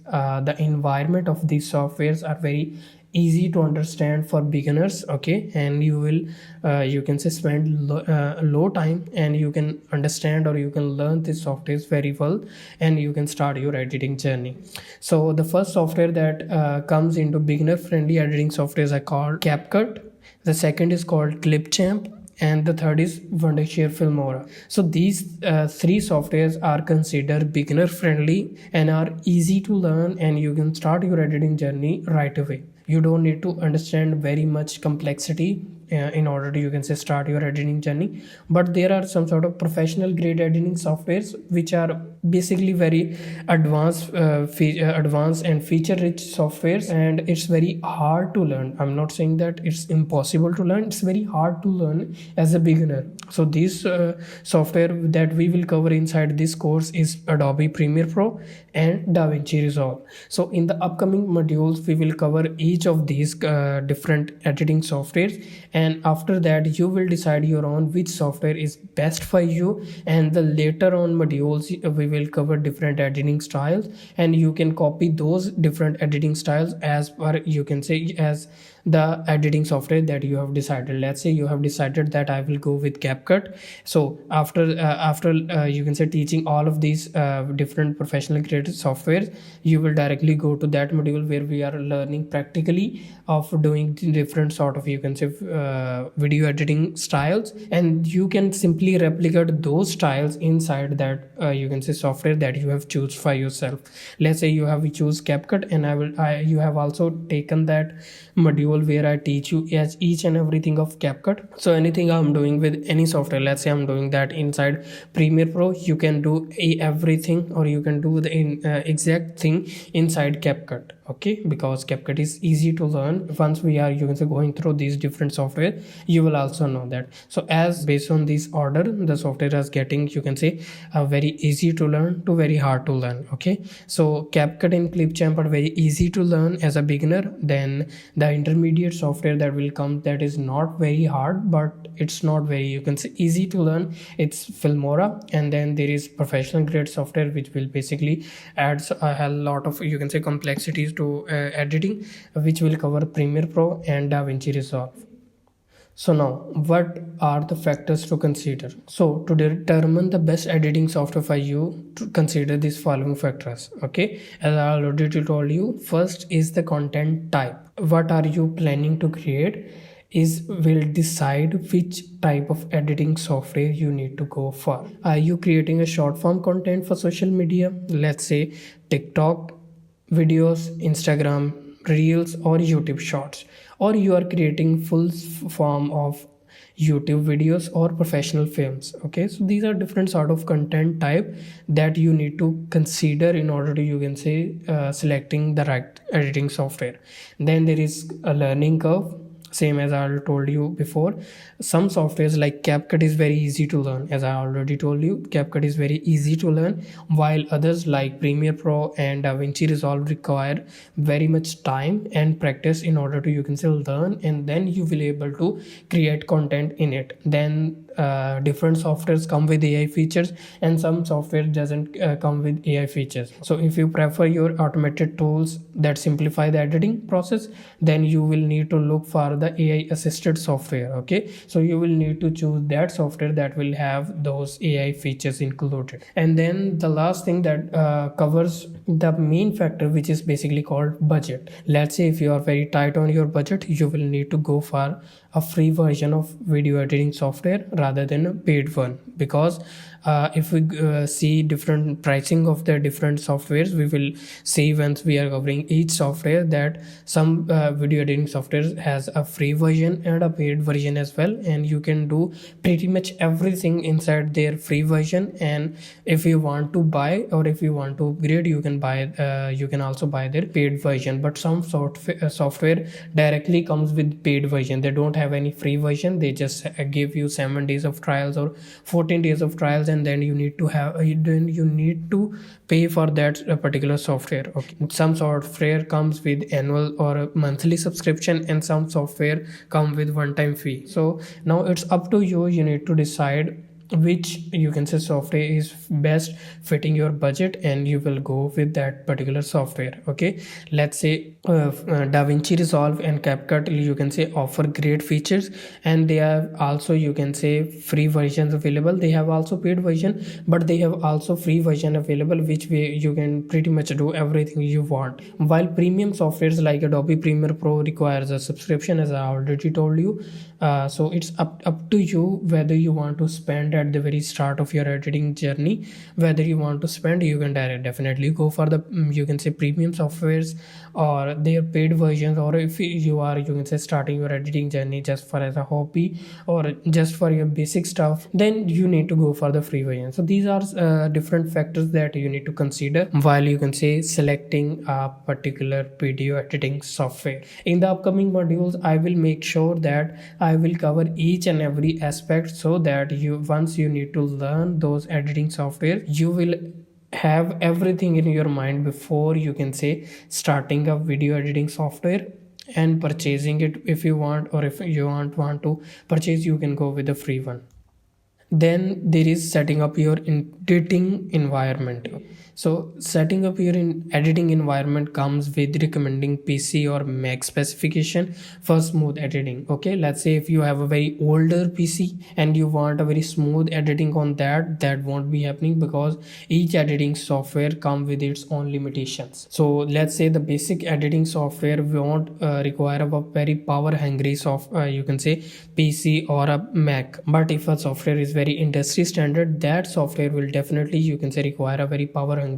the environment of these softwares are very easy to understand for beginners. Okay, and you will you can say spend low time and you can understand or you can learn these softwares very well, and you can start your editing journey. So the first software that comes into beginner friendly editing softwares are called CapCut. The second is called Clipchamp, and the third is Wondershare Filmora. So these three softwares are considered beginner friendly and are easy to learn, and you can start your editing journey right away. You don't need to understand very much complexity in order to, you can say, start your editing journey. But there are some sort of professional grade editing softwares which are basically very advanced and feature rich softwares, and it's very hard to learn. I'm not saying that it's impossible to learn, it's very hard to learn as a beginner. So this software that we will cover inside this course is Adobe Premiere Pro and DaVinci Resolve. So in the upcoming modules we will cover each of these different editing softwares, and after that you will decide your own which software is best for you. And the later on modules we will cover different editing styles, and you can copy those different editing styles as per, you can say, as the editing software that you have decided. Let's say you have decided that I will go with CapCut. So after you can say teaching all of these different professional creative softwares, you will directly go to that module where we are learning practically of doing different sort of, you can say, video editing styles, and you can simply replicate those styles inside that you can say software that you have choose for yourself. Let's say you have choose CapCut, and you have also taken that module where I teach you as each and everything of CapCut. So anything I'm doing with any software, let's say I'm doing that inside Premiere Pro, you can do everything, or you can do the exact thing inside CapCut. Okay, because CapCut is easy to learn. Once we are, you can say, going through these different software, you will also know that. So as based on this order, the software is getting, you can say, very easy to learn to very hard to learn. Okay, so CapCut and Clipchamp are very easy to learn as a beginner. Then the intermediate software that will come, that is not very hard, but it's not very, you can say, easy to learn, it's Filmora. And then there is professional grade software which will basically adds a lot of, you can say, complexities to editing, which will cover Premiere Pro and DaVinci Resolve. So now, what are the factors to consider? So to determine the best editing software for you, to consider these following factors. Okay, as I already told you, first is the content type. What are you planning to create will decide which type of editing software you need to go for. Are you creating a short form content for social media? Let's say TikTok videos, Instagram Reels, or YouTube Shorts, or you are creating full form of YouTube videos or professional films. Okay, so these are different sort of content type that you need to consider in order to, you can say, selecting the right editing software. Then there is a learning curve. Same as I told you before, some softwares like CapCut is very easy to learn. As I already told you, CapCut is very easy to learn, while others like Premiere Pro and DaVinci Resolve require very much time and practice in order to, you can say, learn, and then you will able to create content in it. Then different softwares come with AI features, and some software doesn't come with AI features. So if you prefer your automated tools that simplify the editing process, then you will need to look for the AI assisted software. Okay, so you will need to choose that software that will have those AI features included. And then the last thing that covers the main factor, which is basically called budget. Let's say if you are very tight on your budget, you will need to go for a free version of video editing software rather than a paid one, because if we see different pricing of the different softwares, we will see once we are covering each software that some video editing software has a free version and a paid version as well, and you can do pretty much everything inside their free version. And if you want to buy, or if you want to upgrade, you can buy you can also buy their paid version. But some software directly comes with paid version. They don't have any free version. They just give you 7 days of trials or 14 days of trials, and then you need to pay for that particular software. Okay, some software comes with annual or a monthly subscription, and some software come with one-time fee. So now it's up to you. You need to decide which you can say software is best fitting your budget, and you will go with that particular software. Okay, let's say DaVinci Resolve and CapCut, you can say, offer great features, and they have also, you can say, free versions available. They have also paid version, but they have also free version available, which way you can pretty much do everything you want. While premium softwares like Adobe Premiere Pro requires a subscription, as I already told you. So it's up to you whether you want to spend at the very start of your editing journey, whether you want to spend. You can definitely go for the you can say premium softwares or their paid versions, or if you are, you can say, starting your editing journey just for as a hobby or just for your basic stuff, then you need to go for the free version. So these are different factors that you need to consider while, you can say, selecting a particular video editing software. In the upcoming modules, I will make sure that I will cover each and every aspect, so that once you need to learn those editing software, you will have everything in your mind before, you can say, starting a video editing software and purchasing it if you want, or if you want to purchase, you can go with the free one. Then there is setting up your editing environment. So setting up your editing environment comes with recommending PC or Mac specification for smooth editing. Okay, let's say if you have a very older PC and you want a very smooth editing on that won't be happening, because each editing software come with its own limitations. So let's say the basic editing software won't require a very power hungry you can say PC or a Mac, but if a software is very industry standard, that software will definitely, you can say, require a very power hungry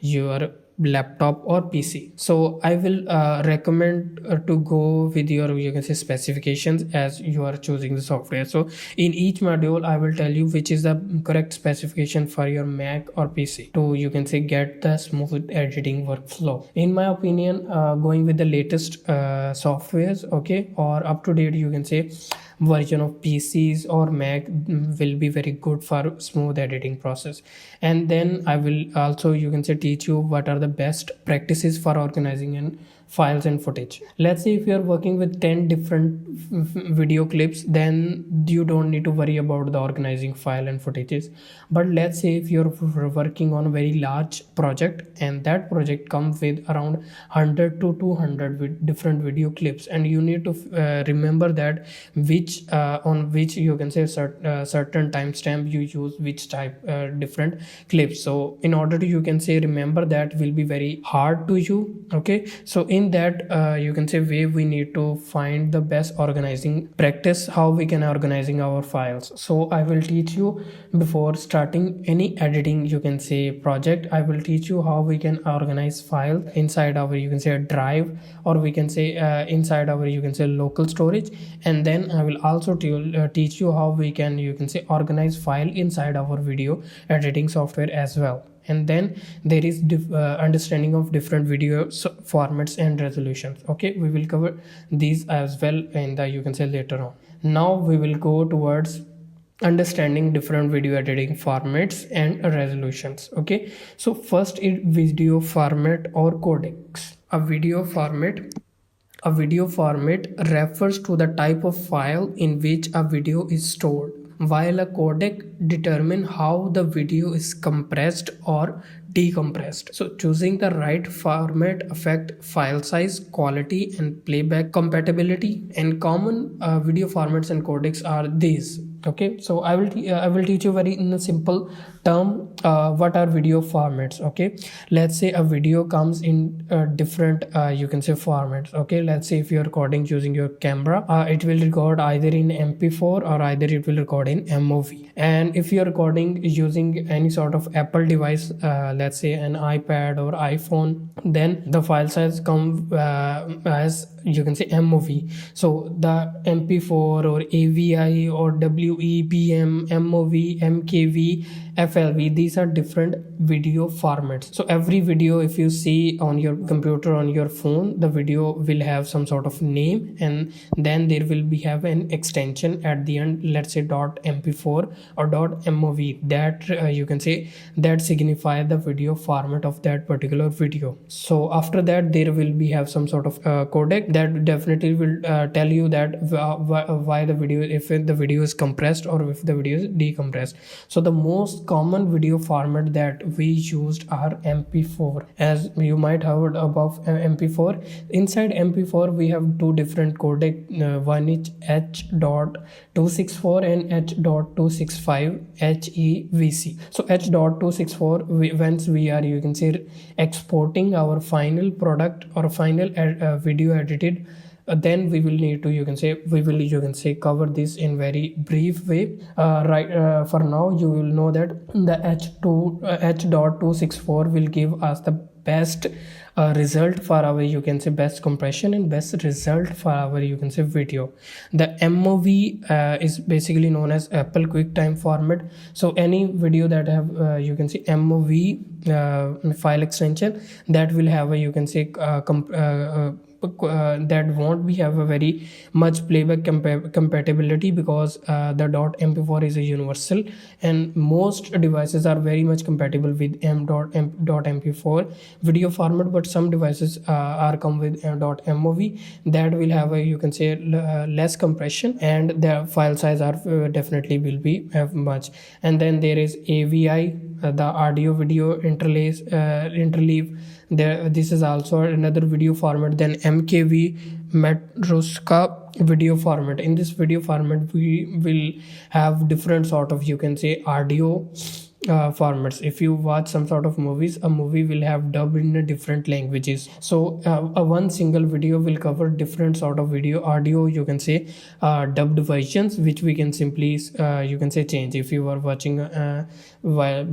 your laptop or PC. So I will recommend to go with your, you can say, specifications as you are choosing the software. So in each module I will tell you which is the correct specification for your Mac or PC to, you can say, get the smooth editing workflow. In my opinion, going with the latest softwares, okay, or up to date, you can say, version of PCs or Mac will be very good for smooth editing process. And then I will also, you can say, teach you what are the best practices for organizing and files and footage. Let's say if you are working with 10 different video clips, then you don't need to worry about the organizing file and footages. But let's say if you're working on a very large project, and that project comes with around 100 to 200 different video clips, and you need to remember that which on which, you can say, certain timestamp you use which type different clips. So in order to, you can say, remember that will be very hard to you. Okay, so in that you can say way, we need to find the best organizing practice, how we can organizing our files. So I will teach you before starting any editing, you can say, project. I will teach you how we can organize files inside our, you can say, a drive, or we can say inside our, you can say, local storage. And then I will also teach you how we can, you can say, organize file inside our video editing software as well. And then there is understanding of different video formats and resolutions. Okay, we will cover these as well in the, you can say, later on. Now we will go towards understanding different video editing formats and resolutions. Okay, so first is video format or codecs. A video format refers to the type of file in which a video is stored, while a codec determines how the video is compressed or decompressed. So choosing the right format affect file size, quality, and playback compatibility. And common video formats and codecs are these. Okay, so I will teach you very in a simple term what are video formats. Okay, let's say a video comes in different you can say formats. Okay, let's say if you're recording using your camera, it will record either in MP4 or either it will record in MOV. And if you're recording using any sort of Apple device, let's say an iPad or iPhone, then the file size come as, you can say, MOV. So the MP4 or AVI or WEBM, MOV, MKV, FLV. These are different video formats. So every video, if you see on your computer, on your phone, the video will have some sort of name, and then there will be have an extension at the end, let's say .mp4 or .mov, that you can say that signify the video format of that particular video. So after that there will be have some sort of codec that definitely will tell you that why the video, if the video is compressed or if the video is decompressed. So the most common video format that we used are MP4. As you might have heard above, MP4. Inside MP4 we have two different codec, one is H.264 and H.265 HEVC. So H.264, once we are, you can say, exporting our final product or final video edited, then we will need to, you can say cover this in very brief way. For now you will know that the H.264 will give us the best result for our, you can say, best compression and best result for our, you can say, video. The MOV is basically known as Apple QuickTime format. So any video that have you can say MOV file extension, that will have a, you can say, that won't be have a very much playback compatibility, because the .mp4 is a universal and most devices are very much compatible with .mp4 video format, but some devices are come with .mov, that will have a, you can say, less compression, and their file size are definitely will be have much. And then there is AVI, the audio video interleave. This is also another video format. Then MKV, Matroska video format. In this video format we will have different sort of, you can say, audio formats. If you watch some sort of movies, a movie will have dubbed in different languages. So one single video will cover different sort of video audio, you can say, dubbed versions, which we can simply you can say change. If you are watching by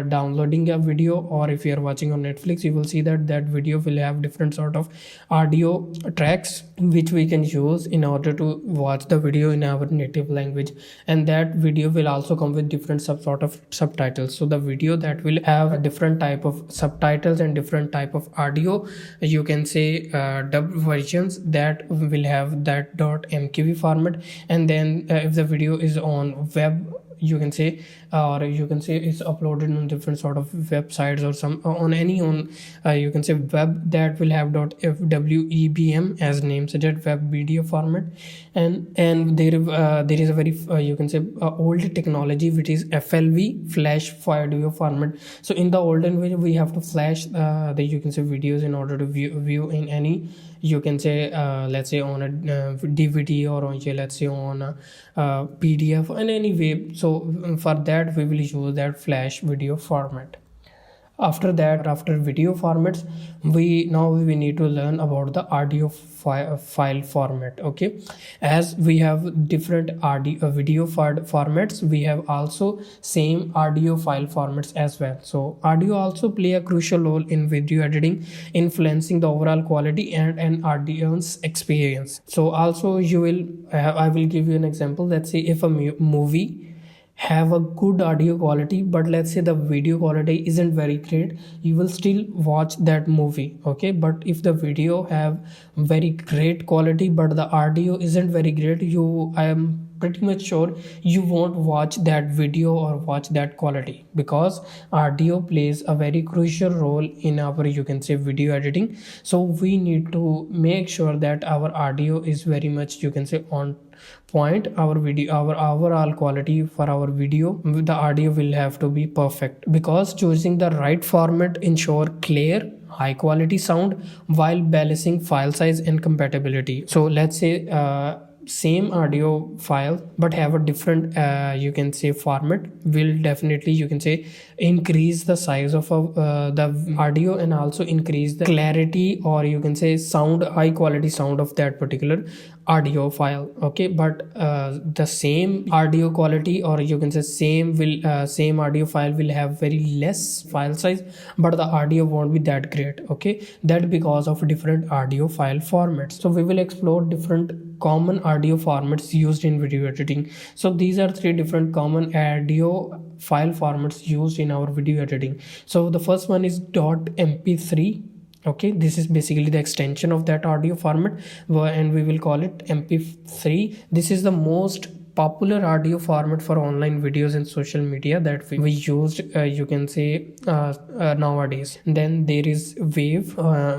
downloading a video, or if you are watching on Netflix, you will see that video will have different sort of audio tracks which we can use in order to watch the video in our native language, and that video will also come with different sort of subtitles. So the video that will have a different type of subtitles and different type of audio, you can say dubbed versions, that will have that .mkv format. And then if the video is on web, you can say, or you can say it's uploaded on different sort of websites or some on any you can say web, that will have .fwebm as name suggests, web video format. And there is a very you can say old technology which is FLV, flash video format. So in the olden way we have to flash the, you can say, videos in order to view in any, you can say let's say on a DVD, or on, let's say, on a PDF in any way. So for that we will use that flash video format. After that, after video formats, we need to learn about the audio file format. Okay, as we have different audio video formats, we have also same audio file formats as well. So audio also play a crucial role in video editing, influencing the overall quality and an audience experience. So also you will I will give you an example. Let's say if a movie have a good audio quality, but let's say the video quality isn't very great, you will still watch that movie. Okay, but if the video have very great quality but the audio isn't very great, I am pretty much sure you won't watch that video or watch that quality, because audio plays a very crucial role in our, you can say, video editing. So we need to make sure that our audio is very much, you can say, on point. Our video, our overall quality for our video, the audio will have to be perfect, because choosing the right format ensure clear, high quality sound while balancing file size and compatibility. So let's say same audio file but have a different you can say format, will definitely, you can say, increase the size of the audio and also increase the clarity, or you can say sound, high quality sound of that particular audio file. Okay, but the same audio quality, or you can say same audio file will have very less file size, but the audio won't be that great. Okay, that because of different audio file formats. So we will explore different common audio formats used in video editing. So these are three different common audio file formats used in our video editing. So the first one is .mp3. Okay, this is basically the extension of that audio format, and we will call it mp3. This is the most popular audio format for online videos and social media that we used, you can say, nowadays. Then there is wave,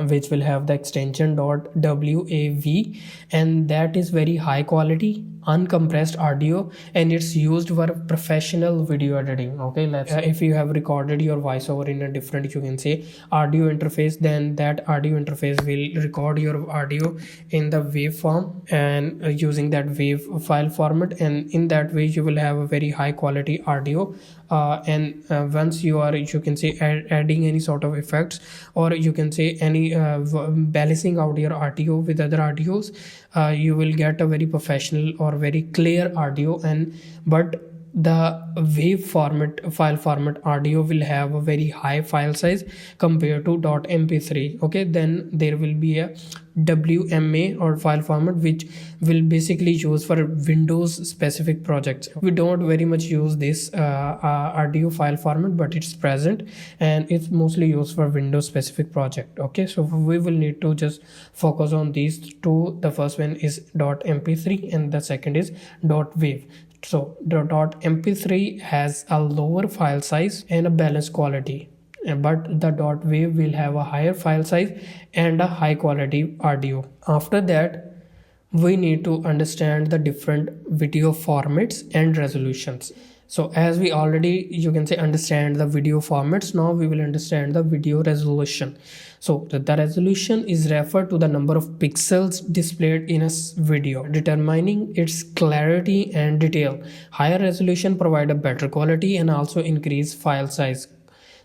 which will have the extension .wav, and that is very high quality uncompressed audio, and it's used for professional video editing. Okay, let's if you have recorded your voiceover in a different, you can say, audio interface, then that audio interface will record your audio in the waveform, and using that wave file format, and in that way you will have a very high quality audio. And once you are, you can say, adding any sort of effects, or you can say any balancing out your audio with other audios, you will get a very professional or very clear audio. And but the wave format file format audio will have a very high file size compared to .mp3. Okay, then there will be a WMA or file format, which will basically use for Windows specific projects. We don't very much use this audio file format, but it's present and it's mostly used for Windows specific project. Okay, so we will need to just focus on these two. The first one is .mp3 and the second is .wave. So the .mp3 has a lower file size and a balanced quality, but the .wav will have a higher file size and a high quality audio. After that, we need to understand the different video formats and resolutions. So as we already, you can say, understand the video formats, now we will understand the video resolution. So the resolution is referred to the number of pixels displayed in a video, determining its clarity and detail. Higher resolution provide a better quality and also increase file size.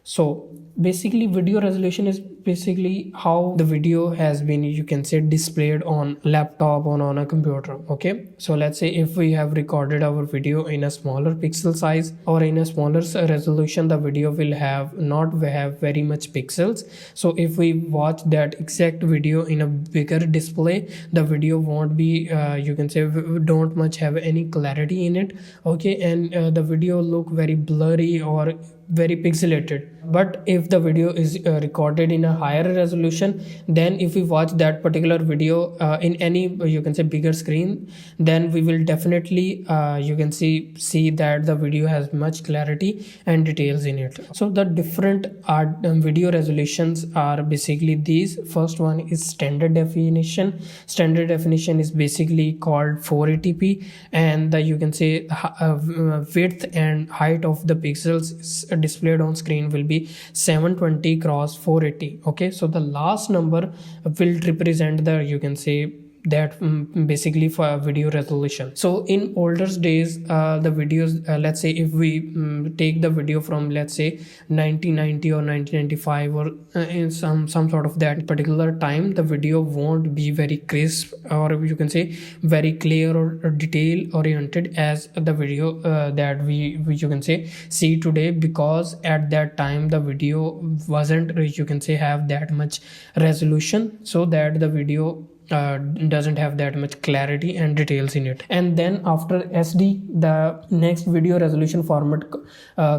So basically video resolution is basically how the video has been, you can say, displayed on laptop or on a computer. Okay, so let's say if we have recorded our video in a smaller pixel size or in a smaller resolution, the video will not have very much pixels. So if we watch that exact video in a bigger display, the video won't be, you can say, don't much have any clarity in it. Okay, and the video look very blurry or very pixelated. But if the video is recorded in a higher resolution, then if we watch that particular video in any, you can say, bigger screen, then we will definitely you can see that the video has much clarity and details in it. So the different video resolutions are basically these. First one is standard definition. Standard definition is basically called 480p, and the, you can say, width and height of the pixels displayed on screen will be 720 cross 480. Okay, so the last number will represent the, you can say, that basically for video resolution. So in older days, the videos, let's say if we take the video from, let's say, 1990 or 1995 or in some sort of that particular time, the video won't be very crisp, or you can say very clear or detail oriented as the video that we you can say see today, because at that time the video wasn't, you can say, have that much resolution, so that the video doesn't have that much clarity and details in it. And then after SD, the next video resolution format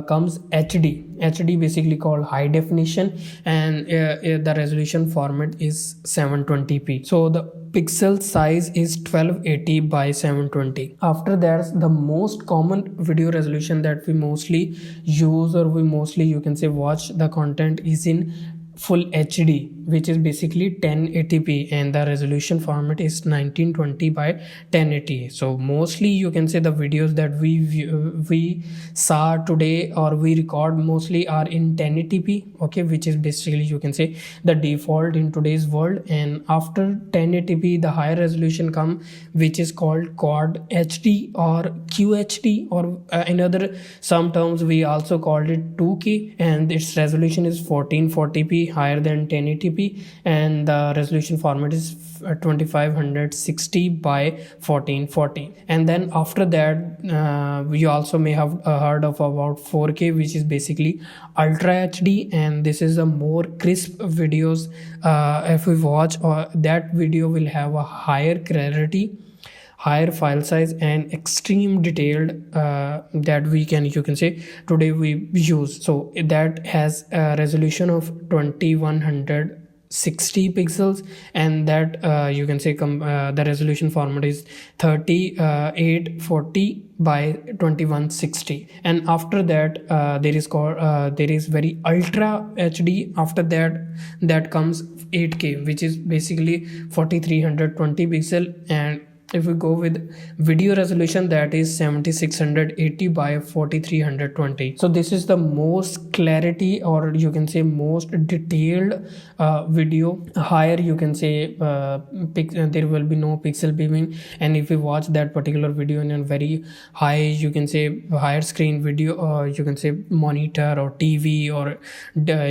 comes HD basically called high definition, and the resolution format is 720p. So the pixel size is 1280 by 720. After that, the most common video resolution that we mostly use, or we mostly, you can say, watch the content is in full HD, which is basically 1080p, and the resolution format is 1920 by 1080. So mostly, you can say, the videos that we saw today or we record mostly are in 1080p. Okay, which is basically, you can say, the default in today's world. And after 1080p, the higher resolution come, which is called Quad HD or QHD, or in other some terms we also called it 2K, and its resolution is 1440p, higher than 1080p. 1080p, and the resolution format is 2560 by 1440. And then after that, you also may have heard of about 4K, which is basically ultra HD, and this is a more crisp videos. If we watch that video will have a higher clarity, higher file size, and extreme detailed that you can say today we use. So that has a resolution of 2160 pixels, and that you can say the resolution format is 3840 by 2160. And after that there is very ultra HD. After that comes 8K, which is basically 4320 pixel. And if we go with video resolution, that is 7680 by 4320. So this is the most clarity, or you can say most detailed video. Higher, you can say there will be no pixel beaming, and if you watch that particular video in a very high, you can say higher screen video, or you can say monitor or TV or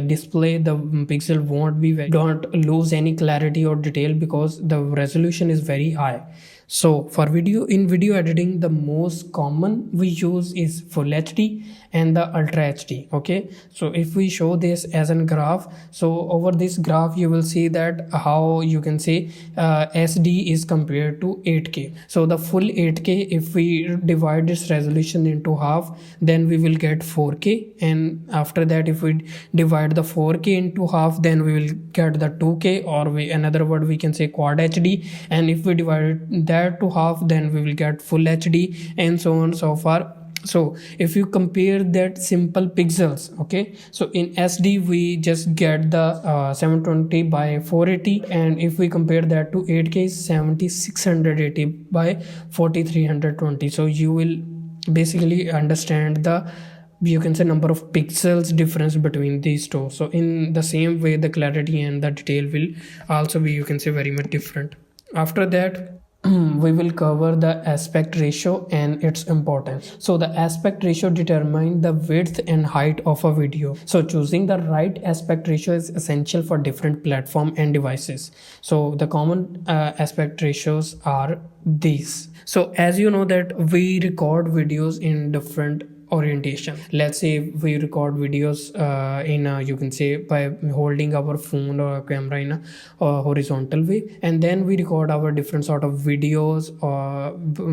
display, the pixel won't be don't lose any clarity or detail because the resolution is very high. So for video editing, the most common we use is full HD and the ultra HD. Okay, so if we show this as a graph, so over this graph you will see that how you can say SD is compared to 8K. So the full 8K, if we divide this resolution into half, then we will get 4K, and after that if we divide the 4K into half, then we will get the 2K, or another word we can say quad HD, and if we divide that to half, then we will get full HD, and so on so far. So if you compare that simple pixels, okay, so in SD we just get the 720 by 480, and if we compare that to 8K, 7680 by 4320. So you will basically understand the, you can say, number of pixels difference between these two. So in the same way, the clarity and the detail will also be, you can say, very much different. After that, we will cover the aspect ratio and its importance. So the aspect ratio determines the width and height of a video. So choosing the right aspect ratio is essential for different platform and devices. So the common aspect ratios are these. So as you know that we record videos in different orientation. Let's say we record videos in a, you can say, by holding our phone or camera in a horizontal way, and then we record our different sort of videos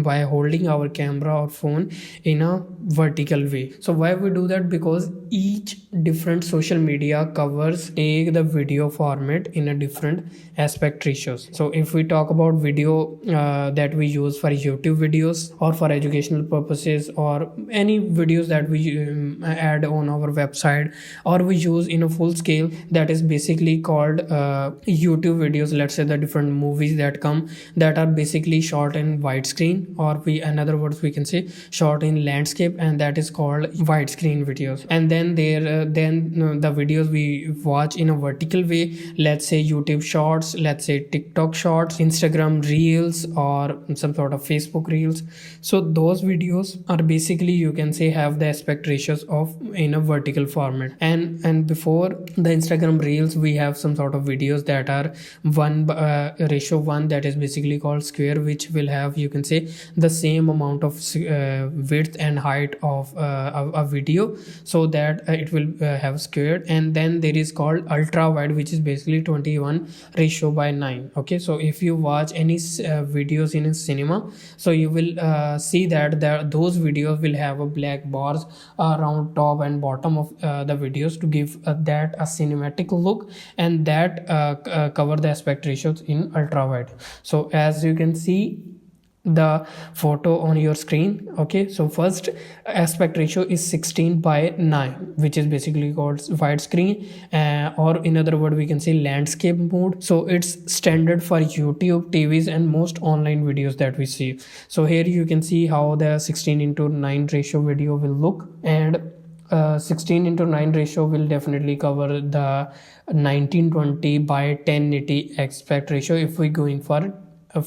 by holding our camera or phone in a vertical way. So why we do that? Because each different social media covers take the video format in a different aspect ratios. So if we talk about video that we use for YouTube videos or for educational purposes, or any videos that we add on our website, or we use in a full scale, that is basically called YouTube videos. Let's say the different movies that come that are basically shot in widescreen, or in other words we can say shot in landscape, and that is called widescreen videos. And then the videos we watch in a vertical way, let's say YouTube shorts, let's say TikTok shorts, Instagram reels, or some sort of Facebook reels. So those videos are basically, you can say, have the aspect ratios of in a vertical format. And before the Instagram reels, we have some sort of videos that are 1:1, that is basically called square, which will have, you can say, the same amount of width and height of a video, so that it will have squared. And then there is called ultra wide, which is basically 21:9. Okay, so if you watch any videos in a cinema, so you will see that those videos will have a black bars around top and bottom of the videos to give that a cinematic look, and that cover the aspect ratios in ultra wide. So as you can see the photo on your screen, okay, so first aspect ratio is 16:9, which is basically called widescreen, or in other word we can say landscape mode. So it's standard for YouTube, TVs, and most online videos that we see. So here you can see how the 16:9 ratio video will look, and 16:9 ratio will definitely cover the 1920 by 1080 aspect ratio if we're going for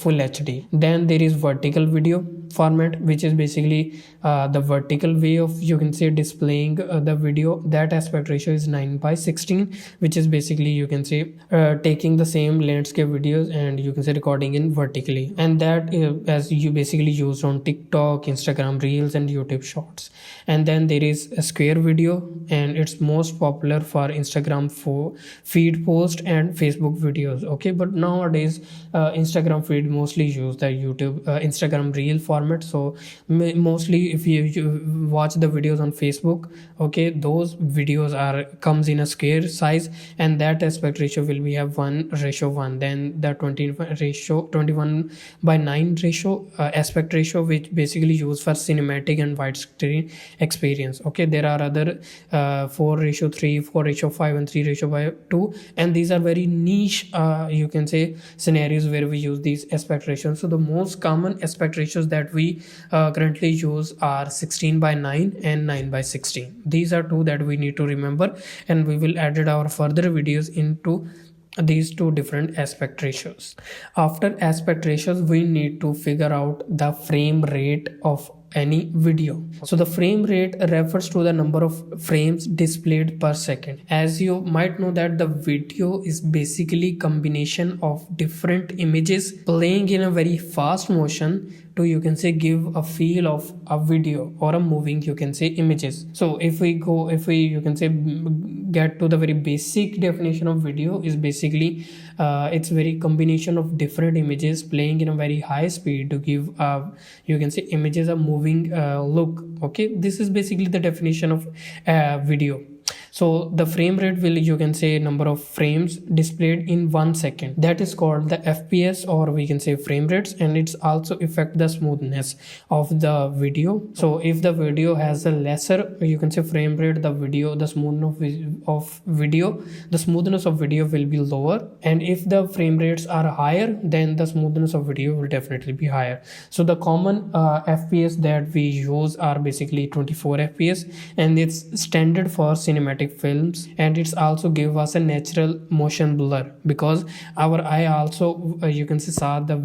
full HD. Then there is vertical video. format, which is basically the vertical way of, you can say, displaying the video. That aspect ratio is 9:16, which is basically, you can say, taking the same landscape videos and, you can say, recording in vertically. And that as you basically use on TikTok, Instagram Reels and YouTube Shorts. And then there is a square video, and it's most popular for Instagram for feed post and Facebook videos. Okay, but nowadays Instagram feed mostly use the YouTube Instagram Reel format. So mostly if you watch the videos on Facebook, okay, those videos are comes in a square size, and that aspect ratio will be have 1:1. Then the 21:9 ratio aspect ratio, which basically used for cinematic and widescreen experience. Okay, there are other 4:3, 4:5 and 3:2, and these are very niche you can say scenarios where we use these aspect ratios. So the most common aspect ratios that we currently use are 16:9 and 9:16. These are two that we need to remember, and we will edit our further videos into these two different aspect ratios. After aspect ratios, we need to figure out the frame rate of any video. So the frame rate refers to the number of frames displayed per second. As you might know that the video is basically combination of different images playing in a very fast motion to, you can say, give a feel of a video or a moving, you can say, images. So if we you can say get to the very basic definition of video, is basically it's very combination of different images playing in a very high speed to give you can say images a moving look. Okay, this is basically the definition of video. So the frame rate will, you can say, number of frames displayed in 1 second. That is called the FPS, or we can say frame rates, and it's also affect the smoothness of the video. So if the video has a lesser, you can say, frame rate, the smoothness of video will be lower. And if the frame rates are higher, then the smoothness of video will definitely be higher. So the common FPS that we use are basically 24 FPS, and it's standard for cinematic films, and it's also give us a natural motion blur, because our eye also you can see saw the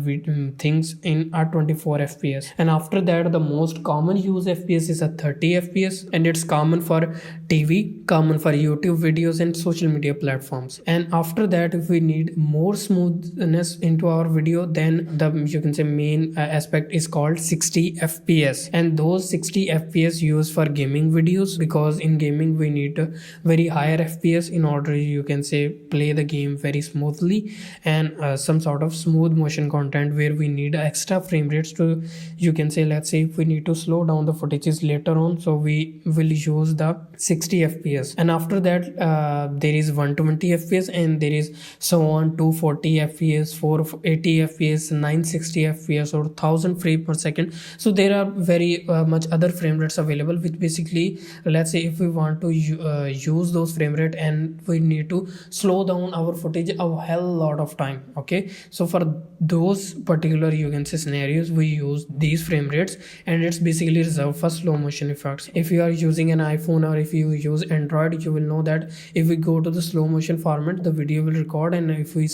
things in a 24 fps. And after that, the most common use fps is a 30 fps, and it's common for TV, common for YouTube videos and social media platforms. And after that, if we need more smoothness into our video, then the, you can say, main aspect is called 60 fps, and those 60 fps used for gaming videos, because in gaming we need very higher fps in order, you can say, play the game very smoothly, and some sort of smooth motion content where we need extra frame rates to, you can say, let's say if we need to slow down the footages later on, so we will use the 60 fps. And after that there is 120 fps, and there is so on 240 fps, 480 fps, 960 fps, or 1000 frame per second. So there are very much other frame rates available, which basically, let's say if we want to use those frame rate and we need to slow down our footage a hell lot of time. Okay, so for those particular, you can say, scenarios, we use these frame rates, and it's basically reserved for slow motion effects. If you are using an iPhone or if you use Android, you will know that if we go to the slow motion format, the video will record, and if we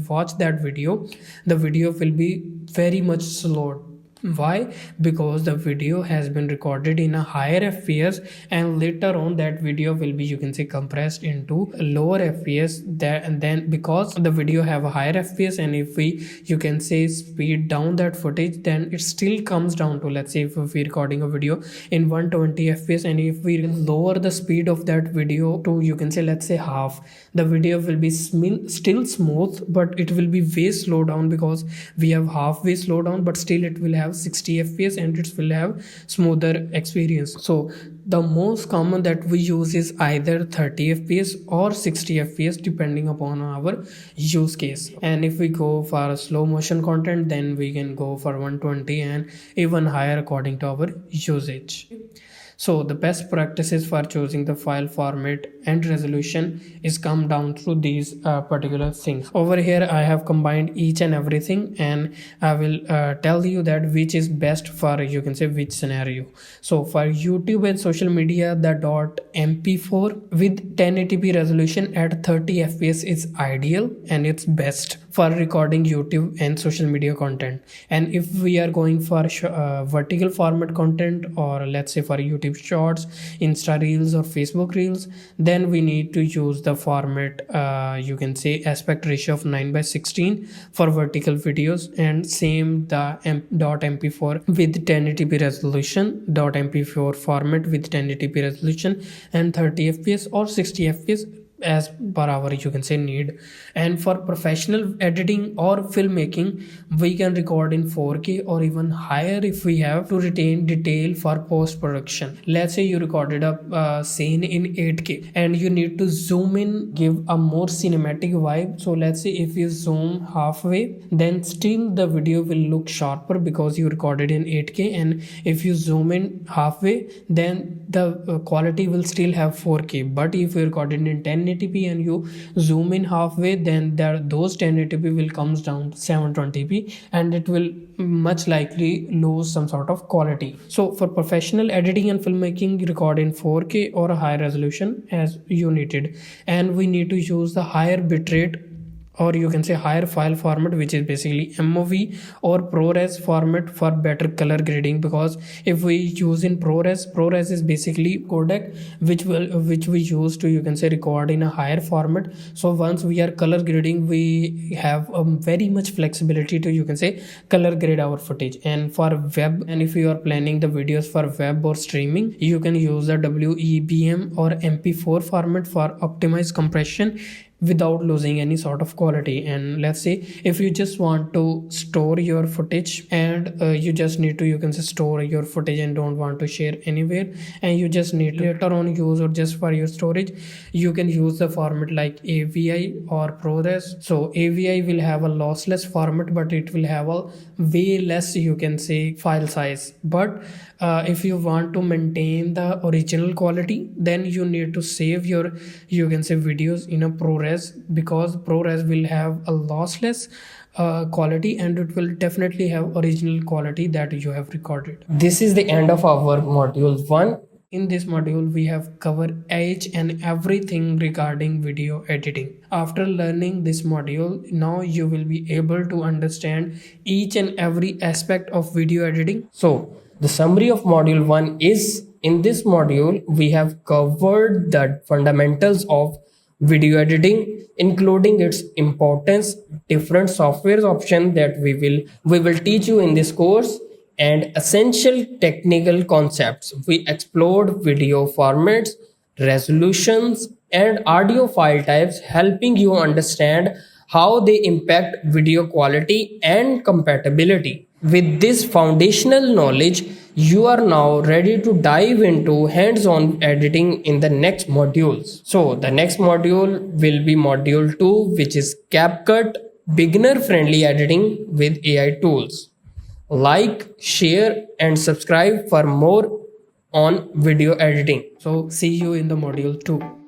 watch that video, the video will be very much slowed. Why? Because the video has been recorded in a higher fps, and later on that video will be, you can say, compressed into lower fps. That, and then because the video have a higher fps, and if we, you can say, speed down that footage, then it still comes down to, let's say if we're recording a video in 120 fps, and if we lower the speed of that video to, you can say, let's say half, the video will be still smooth, but it will be way slow down, because we have halfway slow down, but still it will have 60 fps, and it will have smoother experience. So the most common that we use is either 30 fps or 60 fps, depending upon our use case. And if we go for slow motion content, then we can go for 120 and even higher according to our usage. So the best practices for choosing the file format and resolution is come down to these particular things. Over here I have combined each and everything, and I will tell you that which is best for, you can say, which scenario. So for YouTube and social media, the .mp4 with 1080p resolution at 30 fps is ideal, and it's best. for recording YouTube and social media content. And if we are going for vertical format content, or let's say for YouTube shorts, Insta reels or Facebook reels, then we need to use the format, you can say aspect ratio of 9:16 for vertical videos, and same the .mp4 with 1080p resolution, .mp4 format with 1080p resolution and 30 fps or 60 fps as per our, you can say, need. And for professional editing or filmmaking, we can record in 4K or even higher if we have to retain detail for post production. Let's say you recorded a scene in 8K and you need to zoom in, give a more cinematic vibe. So let's say if you zoom halfway, then still the video will look sharper because you recorded in 8K, and if you zoom in halfway, then the quality will still have 4K. But if you recorded in 1080p and you zoom in halfway, then those 1080p will comes down to 720p, and it will much likely lose some sort of quality. So for professional editing and filmmaking, record in 4K or a higher resolution as you needed, and we need to use the higher bitrate, or you can say higher file format, which is basically MOV or ProRes format for better color grading. Because if we use in ProRes is basically codec which we use to, you can say, record in a higher format. So once we are color grading, we have very much flexibility to, you can say, color grade our footage. And for web, and if you are planning the videos for web or streaming, you can use the WEBM or MP4 format for optimized compression without losing any sort of quality. And let's say if you just want to store your footage, and you just need to, you can say, store your footage and don't want to share anywhere, and you just need to later on use or just for your storage, you can use the format like AVI or ProRes. So AVI will have a lossless format, but it will have a way less, you can say, file size. But if you want to maintain the original quality, then you need to save your, you can say, videos in a ProRes, because ProRes will have a lossless quality, and it will definitely have original quality that you have recorded. This is the end of our module 1. In this module, we have covered each and everything regarding video editing. After learning this module, now you will be able to understand each and every aspect of video editing. So the summary of module 1 is, in this module we have covered the fundamentals of video editing, including its importance, different software options that we will teach you in this course, and essential technical concepts. We explored video formats, resolutions, and audio file types, helping you understand how they impact video quality and compatibility. With this foundational knowledge, you are now ready to dive into hands-on editing in the next modules. So the next module will be module 2, which is CapCut, beginner-friendly editing with AI tools. Like, share, and subscribe for more on video editing. So see you in the module 2.